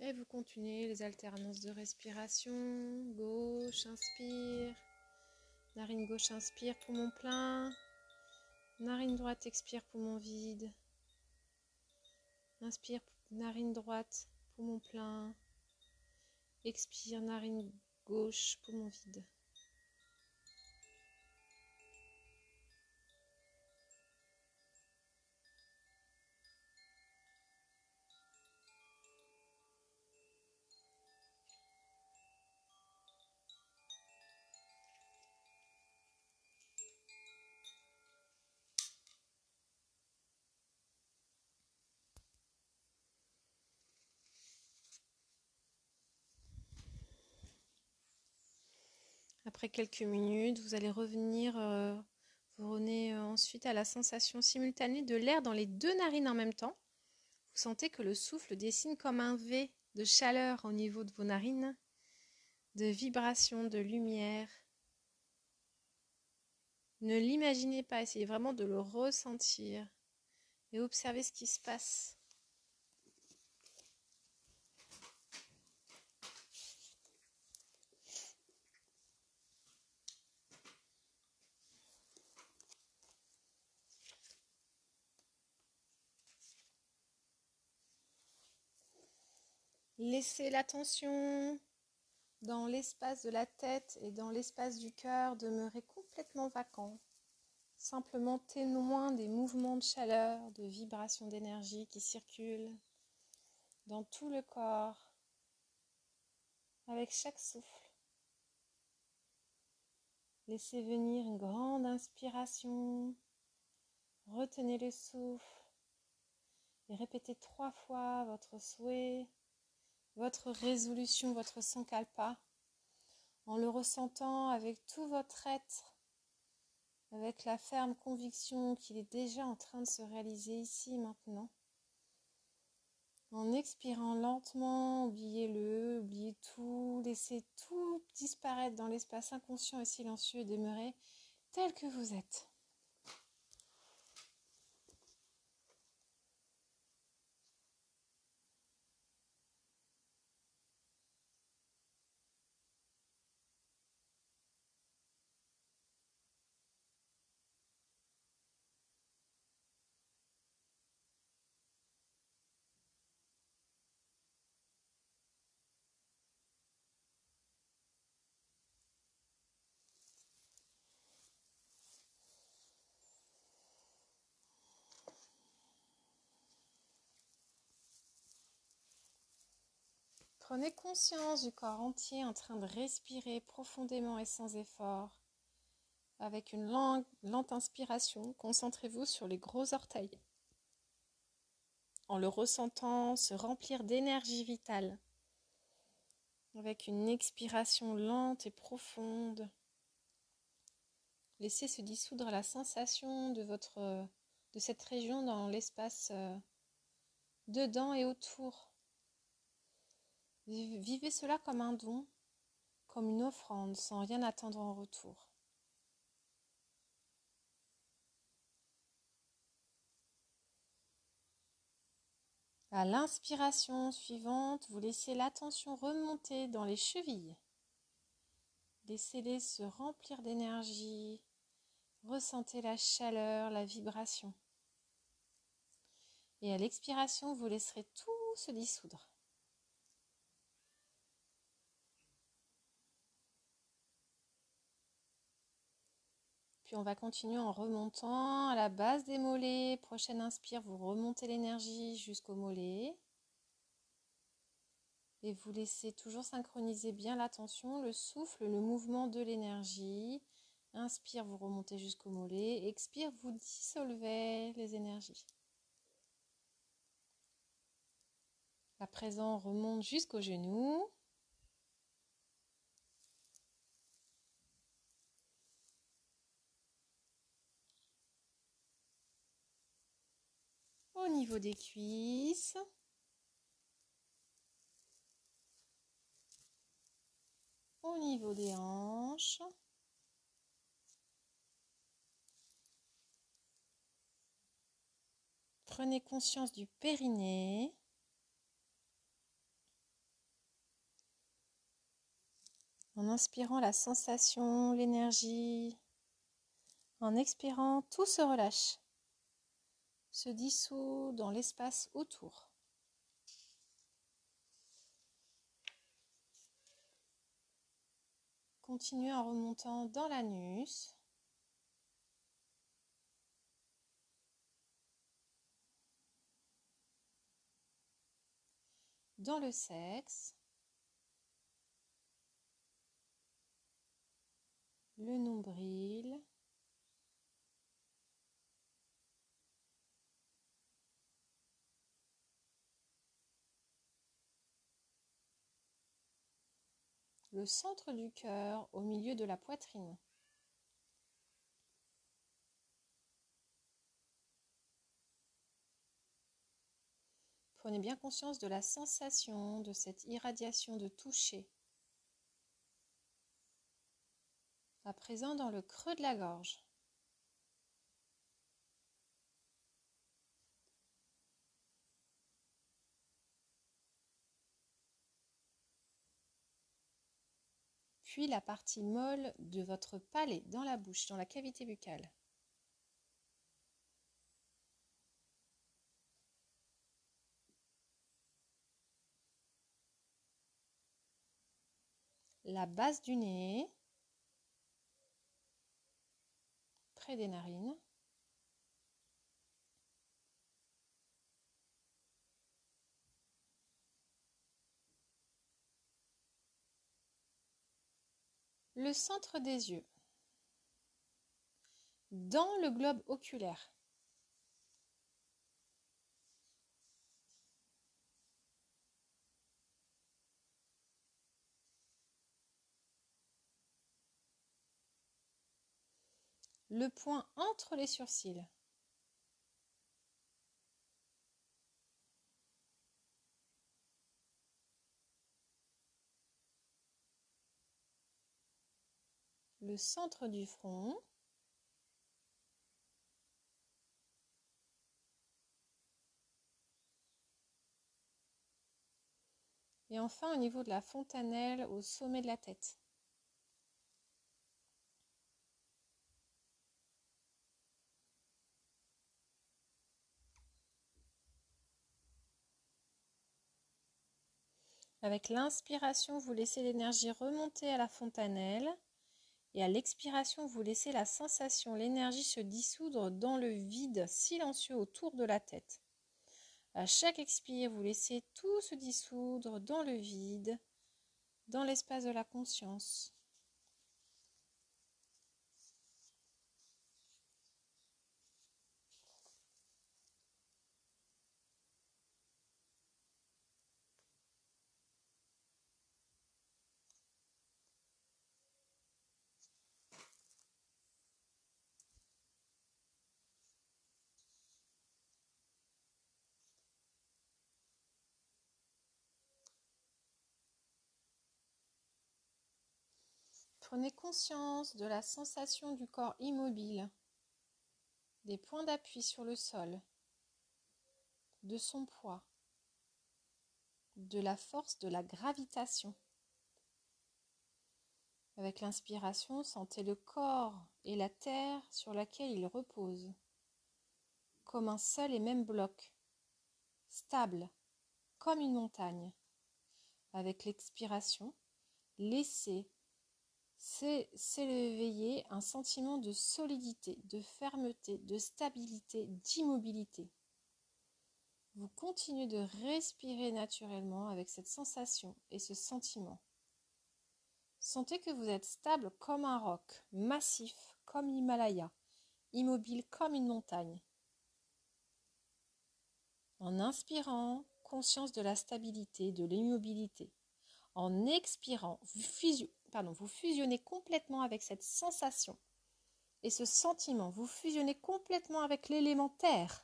Et vous continuez les alternances de respiration. Gauche, inspire. Narine gauche, inspire, poumon plein. Narine droite, expire, poumon vide. Inspire, narine droite, poumon plein. Expire, narine gauche, poumon vide. Après quelques minutes, vous allez revenir, vous revenez ensuite à la sensation simultanée de l'air dans les deux narines en même temps. Vous sentez que le souffle dessine comme un V de chaleur au niveau de vos narines, de vibration, de lumière. Ne l'imaginez pas, essayez vraiment de le ressentir et observez ce qui se passe. Laissez l'attention dans l'espace de la tête et dans l'espace du cœur demeurer complètement vacant. Simplement témoin des mouvements de chaleur, de vibrations d'énergie qui circulent dans tout le corps avec chaque souffle. Laissez venir une grande inspiration, retenez le souffle et répétez 3 fois votre souhait, votre résolution, votre sankalpa, en le ressentant avec tout votre être, avec la ferme conviction qu'il est déjà en train de se réaliser ici, maintenant. En expirant lentement, oubliez-le, oubliez tout, laissez tout disparaître dans l'espace inconscient et silencieux et demeurez tel que vous êtes. Prenez conscience du corps entier en train de respirer profondément et sans effort. Avec une lente inspiration, concentrez-vous sur les gros orteils. En le ressentant se remplir d'énergie vitale. Avec une expiration lente et profonde, laissez se dissoudre la sensation de cette région dans l'espace dedans et autour. Vivez cela comme un don, comme une offrande, sans rien attendre en retour. À l'inspiration suivante, vous laissez l'attention remonter dans les chevilles. Laissez-les se remplir d'énergie. Ressentez la chaleur, la vibration. Et à l'expiration, vous laisserez tout se dissoudre. Puis on va continuer en remontant à la base des mollets. Prochaine inspire, vous remontez l'énergie jusqu'aux mollets. Et vous laissez toujours synchroniser bien l'attention, le souffle, le mouvement de l'énergie. Inspire, vous remontez jusqu'aux mollets. Expire, vous dissolvez les énergies. À présent, on remonte jusqu'aux genoux. Au niveau des cuisses. Au niveau des hanches. Prenez conscience du périnée. En inspirant la sensation, l'énergie. En expirant, tout se relâche, se dissout dans l'espace autour. Continuez en remontant dans l'anus. Dans le sexe. Le nombril. Le centre du cœur au milieu de la poitrine. Prenez bien conscience de la sensation de cette irradiation de toucher. À présent dans le creux de la gorge. Puis la partie molle de votre palais dans la bouche, dans la cavité buccale. La base du nez, près des narines. Le centre des yeux. Dans le globe oculaire. Le point entre les sourcils. Le centre du front. Et enfin au niveau de la fontanelle au sommet de la tête. Avec l'inspiration, vous laissez l'énergie remonter à la fontanelle. Et à l'expiration, vous laissez la sensation, l'énergie se dissoudre dans le vide silencieux autour de la tête. À chaque expire, vous laissez tout se dissoudre dans le vide, dans l'espace de la conscience. Prenez conscience de la sensation du corps immobile, des points d'appui sur le sol, de son poids, de la force de la gravitation. Avec l'inspiration, sentez le corps et la terre sur laquelle il repose, comme un seul et même bloc, stable, comme une montagne. Avec l'expiration, laissez s'éveiller un sentiment de solidité, de fermeté, de stabilité, d'immobilité. Vous continuez de respirer naturellement avec cette sensation et ce sentiment. Sentez que vous êtes stable comme un roc, massif comme l'Himalaya, immobile comme une montagne. En inspirant, conscience de la stabilité, de l'immobilité. En expirant, vous fusionnez complètement avec cette sensation et ce sentiment. Vous fusionnez complètement avec l'élément terre.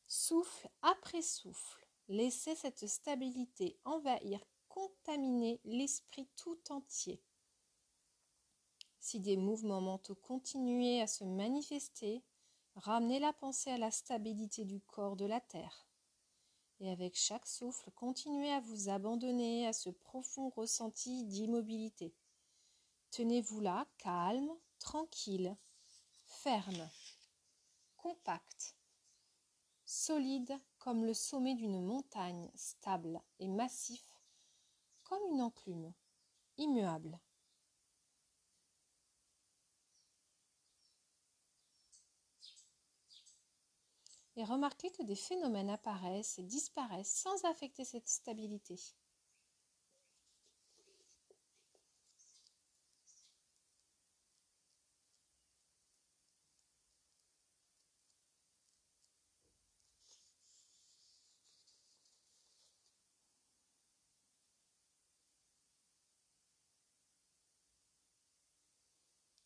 Souffle après souffle, laissez cette stabilité envahir, contaminer l'esprit tout entier. Si des mouvements mentaux continuaient à se manifester, ramenez la pensée à la stabilité du corps de la terre. Et avec chaque souffle, continuez à vous abandonner à ce profond ressenti d'immobilité. Tenez-vous là, calme, tranquille, ferme, compact, solide comme le sommet d'une montagne, stable et massif comme une enclume, immuable. Et remarquez que des phénomènes apparaissent et disparaissent sans affecter cette stabilité.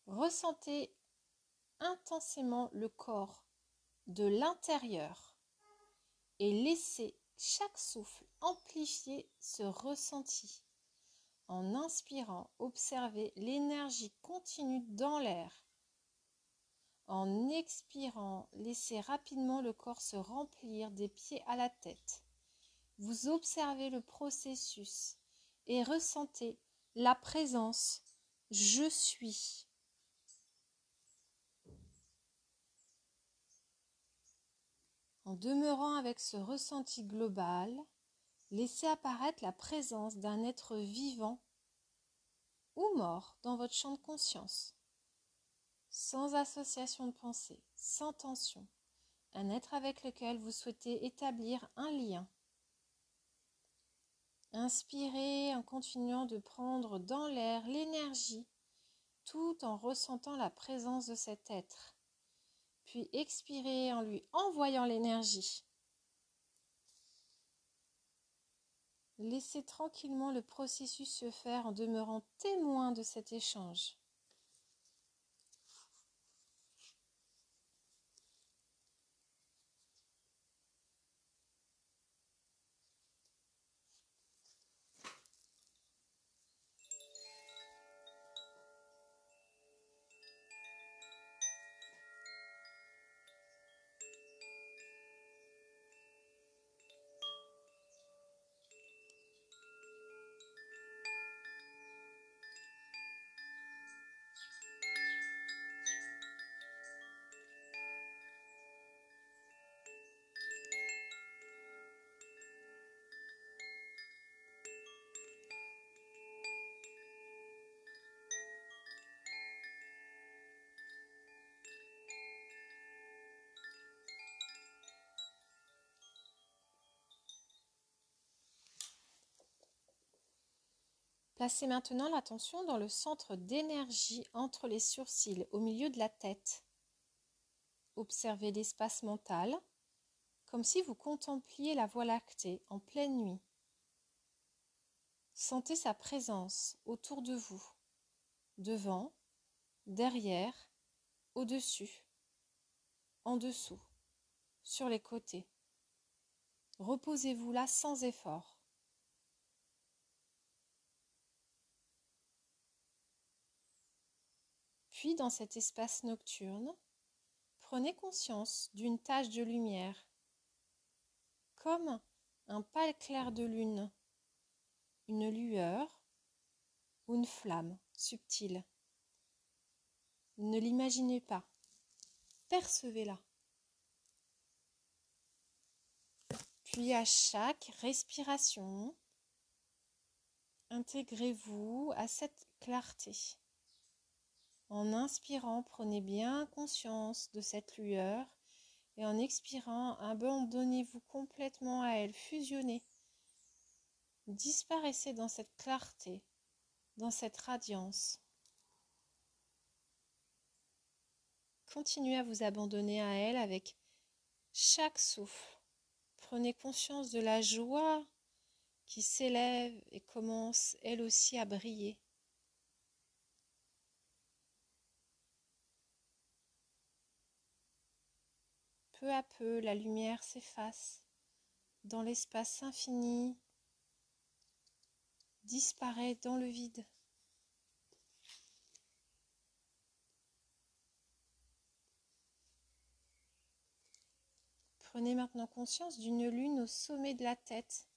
Ressentez intensément le corps de l'intérieur et laissez chaque souffle amplifier ce ressenti. En inspirant, observez l'énergie continue dans l'air. En expirant, laissez rapidement le corps se remplir des pieds à la tête. Vous observez le processus et ressentez la présence « je suis ». En demeurant avec ce ressenti global, laissez apparaître la présence d'un être vivant ou mort dans votre champ de conscience, sans association de pensée, sans tension, un être avec lequel vous souhaitez établir un lien. Inspirez en continuant de prendre dans l'air l'énergie tout en ressentant la présence de cet être. Puis expirez en lui envoyant l'énergie. Laissez tranquillement le processus se faire en demeurant témoin de cet échange. Placez maintenant l'attention dans le centre d'énergie entre les sourcils, au milieu de la tête. Observez l'espace mental, comme si vous contempliez la Voie lactée en pleine nuit. Sentez sa présence autour de vous, devant, derrière, au-dessus, en dessous, sur les côtés. Reposez-vous là sans effort. Puis, dans cet espace nocturne, prenez conscience d'une tache de lumière, comme un pâle clair de lune, une lueur ou une flamme subtile. Ne l'imaginez pas, percevez-la. Puis à chaque respiration, intégrez-vous à cette clarté. En inspirant, prenez bien conscience de cette lueur et en expirant, abandonnez-vous complètement à elle, fusionnez. Disparaissez dans cette clarté, dans cette radiance. Continuez à vous abandonner à elle avec chaque souffle. Prenez conscience de la joie qui s'élève et commence elle aussi à briller. Peu à peu, la lumière s'efface dans l'espace infini, disparaît dans le vide. Prenez maintenant conscience d'une lune au sommet de la tête.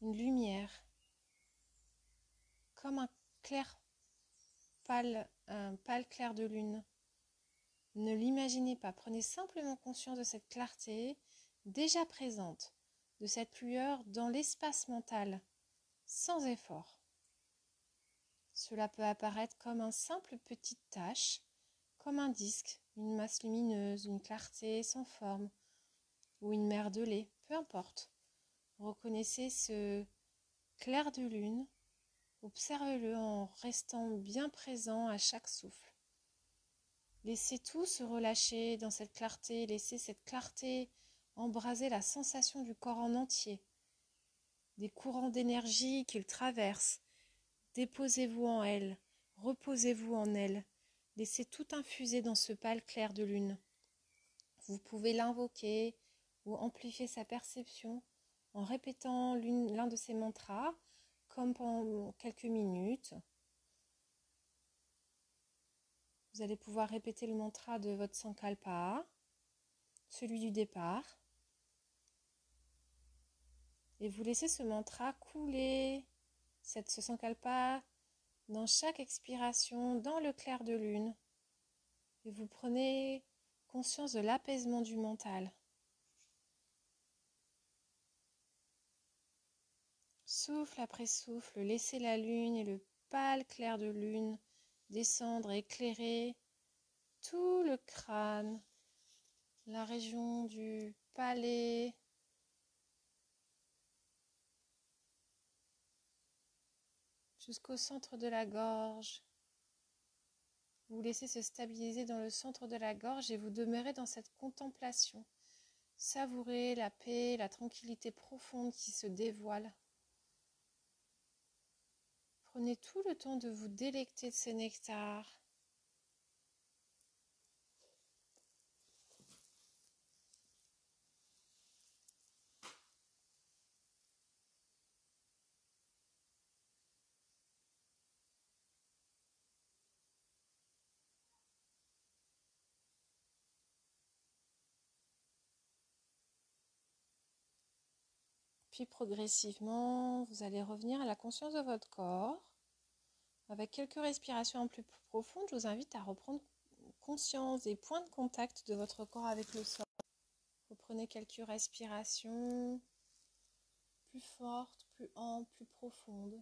Une lumière, comme un pâle clair de lune. Ne l'imaginez pas, prenez simplement conscience de cette clarté déjà présente, de cette lueur dans l'espace mental, sans effort. Cela peut apparaître comme un simple petite tache, comme un disque, une masse lumineuse, une clarté sans forme, ou une mer de lait, peu importe. Reconnaissez ce clair de lune, observez-le en restant bien présent à chaque souffle. Laissez tout se relâcher dans cette clarté, laissez cette clarté embraser la sensation du corps en entier, des courants d'énergie qu'il traverse. Déposez-vous en elle, reposez-vous en elle, laissez tout infuser dans ce pâle clair de lune. Vous pouvez l'invoquer ou amplifier sa perception en répétant l'un de ces mantras, comme pendant quelques minutes. Vous allez pouvoir répéter le mantra de votre Sankalpa, celui du départ. Et vous laissez ce mantra couler, ce Sankalpa, dans chaque expiration, dans le clair de lune. Et vous prenez conscience de l'apaisement du mental. Souffle après souffle, laissez la lune et le pâle clair de lune descendre et éclairer tout le crâne, la région du palais, jusqu'au centre de la gorge. Vous laissez se stabiliser dans le centre de la gorge et vous demeurez dans cette contemplation. Savourez la paix, la tranquillité profonde qui se dévoile. Prenez tout le temps de vous délecter de ces nectars. Puis progressivement, vous allez revenir à la conscience de votre corps. Avec quelques respirations un peu plus profondes, je vous invite à reprendre conscience des points de contact de votre corps avec le sol. Vous prenez quelques respirations plus fortes, plus amples, plus profondes.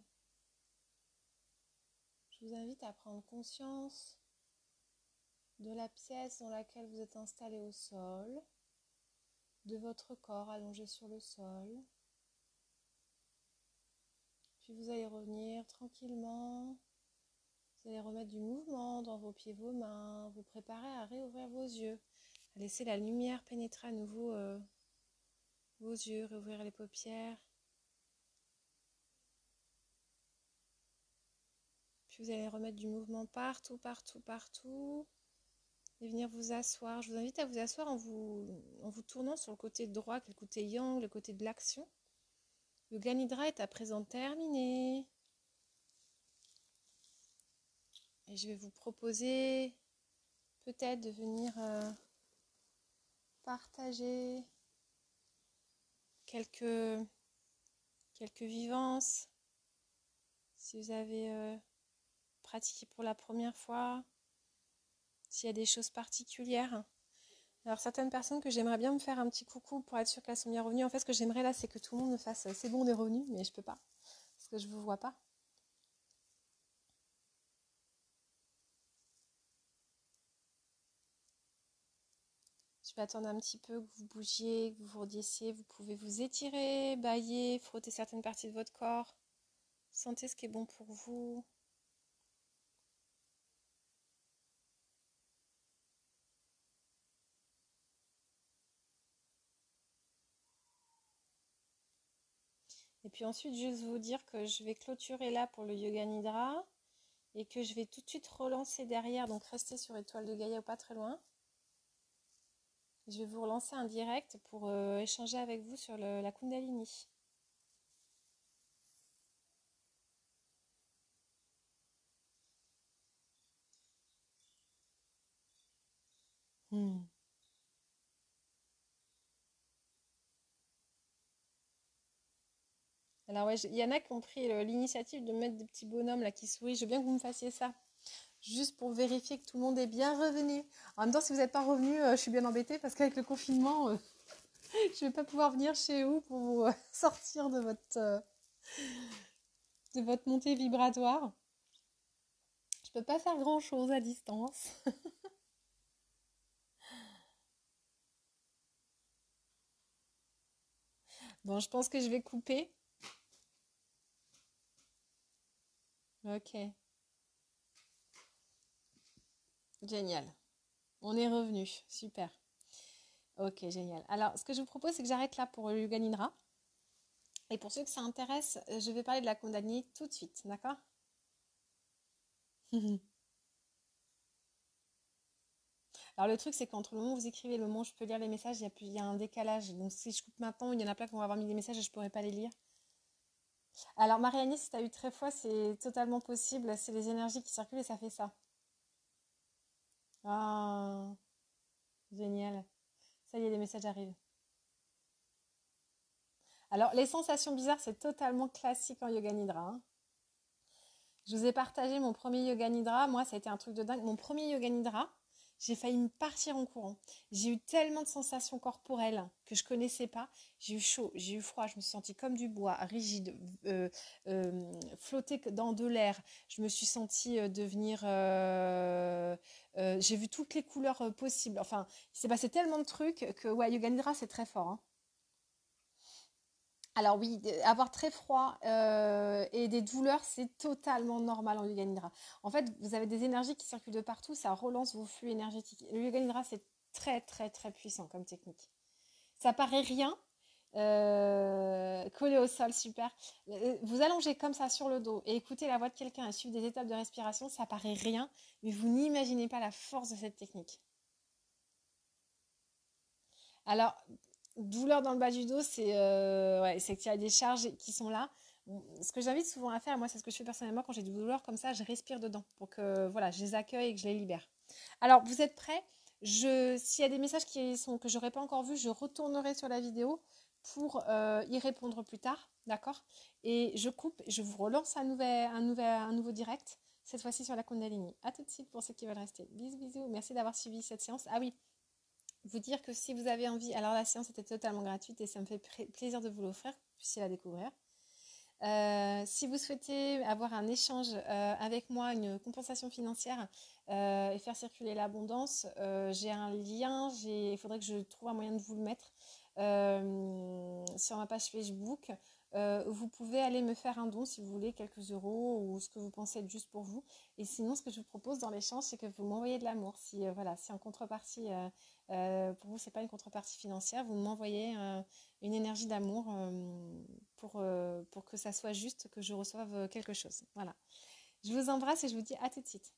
Je vous invite à prendre conscience de la pièce dans laquelle vous êtes installé au sol, de votre corps allongé sur le sol. Puis vous allez revenir tranquillement. Vous allez remettre du mouvement dans vos pieds, vos mains, vous préparer à réouvrir vos yeux, à laisser la lumière pénétrer à nouveau vos yeux, réouvrir les paupières. Puis vous allez remettre du mouvement partout, partout, partout. Et venir vous asseoir. Je vous invite à vous asseoir en vous tournant sur le côté droit, qui est le côté yang, le côté de l'action. Yoga Nidra est à présent terminé. Et je vais vous proposer peut-être de venir partager quelques vivances. Si vous avez pratiqué pour la première fois, s'il y a des choses particulières. Alors certaines personnes que j'aimerais bien me faire un petit coucou pour être sûre qu'elles sont bien revenues. En fait, ce que j'aimerais là, c'est que tout le monde me fasse c'est bon, on est revenu, mais je peux pas parce que je vous vois pas. Je vais attendre un petit peu que vous bougiez, que vous vous redaissiez. Vous pouvez vous étirer, bâiller, frotter certaines parties de votre corps. Sentez ce qui est bon pour vous. Et puis ensuite, juste vous dire que je vais clôturer là pour le Yoga Nidra et que je vais tout de suite relancer derrière, donc restez sur Étoile de Gaïa ou pas très loin. Je vais vous relancer un direct pour échanger avec vous sur la Kundalini. Hmm. Alors ouais, il y en a qui ont pris l'initiative de mettre des petits bonhommes là qui sourient. Je veux bien que vous me fassiez ça, juste pour vérifier que tout le monde est bien revenu. En même temps, si vous n'êtes pas revenu, je suis bien embêtée parce qu'avec le confinement, je vais pas pouvoir venir chez vous pour vous sortir de votre montée vibratoire. Je peux pas faire grand-chose à distance. Bon, je pense que je vais couper. Ok, génial. On est revenu, super. Ok, génial. Alors, ce que je vous propose, c'est que j'arrête là pour le Yoga Nidra. Et pour ceux que ça intéresse, je vais parler de la Kundalini tout de suite, d'accord? Alors, le truc, c'est qu'entre le moment où vous écrivez et le moment où je peux lire les messages, il y a un décalage. Donc, si je coupe maintenant, il y en a plein qui vont avoir mis des messages et je ne pourrai pas les lire. Alors, Marianne, si tu as eu très fois, c'est totalement possible. C'est les énergies qui circulent et ça fait ça. Ah, génial. Ça y est, les messages arrivent. Alors, les sensations bizarres, c'est totalement classique en Yoga Nidra, hein. Je vous ai partagé mon premier Yoga Nidra. Moi, ça a été un truc de dingue. Mon premier Yoga Nidra, j'ai failli me partir en courant. J'ai eu tellement de sensations corporelles que je connaissais pas. J'ai eu chaud, j'ai eu froid. Je me suis sentie comme du bois, rigide, flotter dans de l'air. Je me suis sentie devenir. J'ai vu toutes les couleurs possibles. Enfin, il s'est passé tellement de trucs que ouais, Yoga Nidra, c'est très fort, hein. Alors oui, avoir très froid et des douleurs, c'est totalement normal en Yoga Nidra. En fait, vous avez des énergies qui circulent de partout, ça relance vos flux énergétiques. Le Yoga Nidra, c'est très très très puissant comme technique. Ça paraît rien, collé au sol, super. Vous allongez comme ça sur le dos et écoutez la voix de quelqu'un et suivre des étapes de respiration, ça paraît rien, mais vous n'imaginez pas la force de cette technique. Alors, douleur dans le bas du dos, ouais, c'est qu'il y a des charges qui sont là. Bon, ce que j'invite souvent à faire, moi, c'est ce que je fais personnellement quand j'ai des douleurs comme ça, je respire dedans pour que voilà, je les accueille et que je les libère. Alors, vous êtes prêts? S'il y a des messages que j'aurais pas encore vus, je retournerai sur la vidéo pour y répondre plus tard, d'accord? Et je coupe, je vous relance un nouveau direct, cette fois-ci sur la Kundalini. À tout de suite pour ceux qui veulent rester. Bisous, bisous. Merci d'avoir suivi cette séance. Ah oui, vous dire que si vous avez envie, alors la séance était totalement gratuite et ça me fait plaisir de vous l'offrir, que vous puissiez la découvrir. Si vous souhaitez avoir un échange avec moi, une compensation financière et faire circuler l'abondance, j'ai un lien, il faudrait que je trouve un moyen de vous le mettre sur ma page Facebook. Vous pouvez aller me faire un don si vous voulez, quelques euros ou ce que vous pensez être juste pour vous. Et sinon, ce que je vous propose dans l'échange, c'est que vous m'envoyez de l'amour. Si voilà, si en contrepartie, pour vous, c'est pas une contrepartie financière, vous m'envoyez une énergie d'amour pour que ça soit juste, que je reçoive quelque chose. Voilà. Je vous embrasse et je vous dis à tout de suite.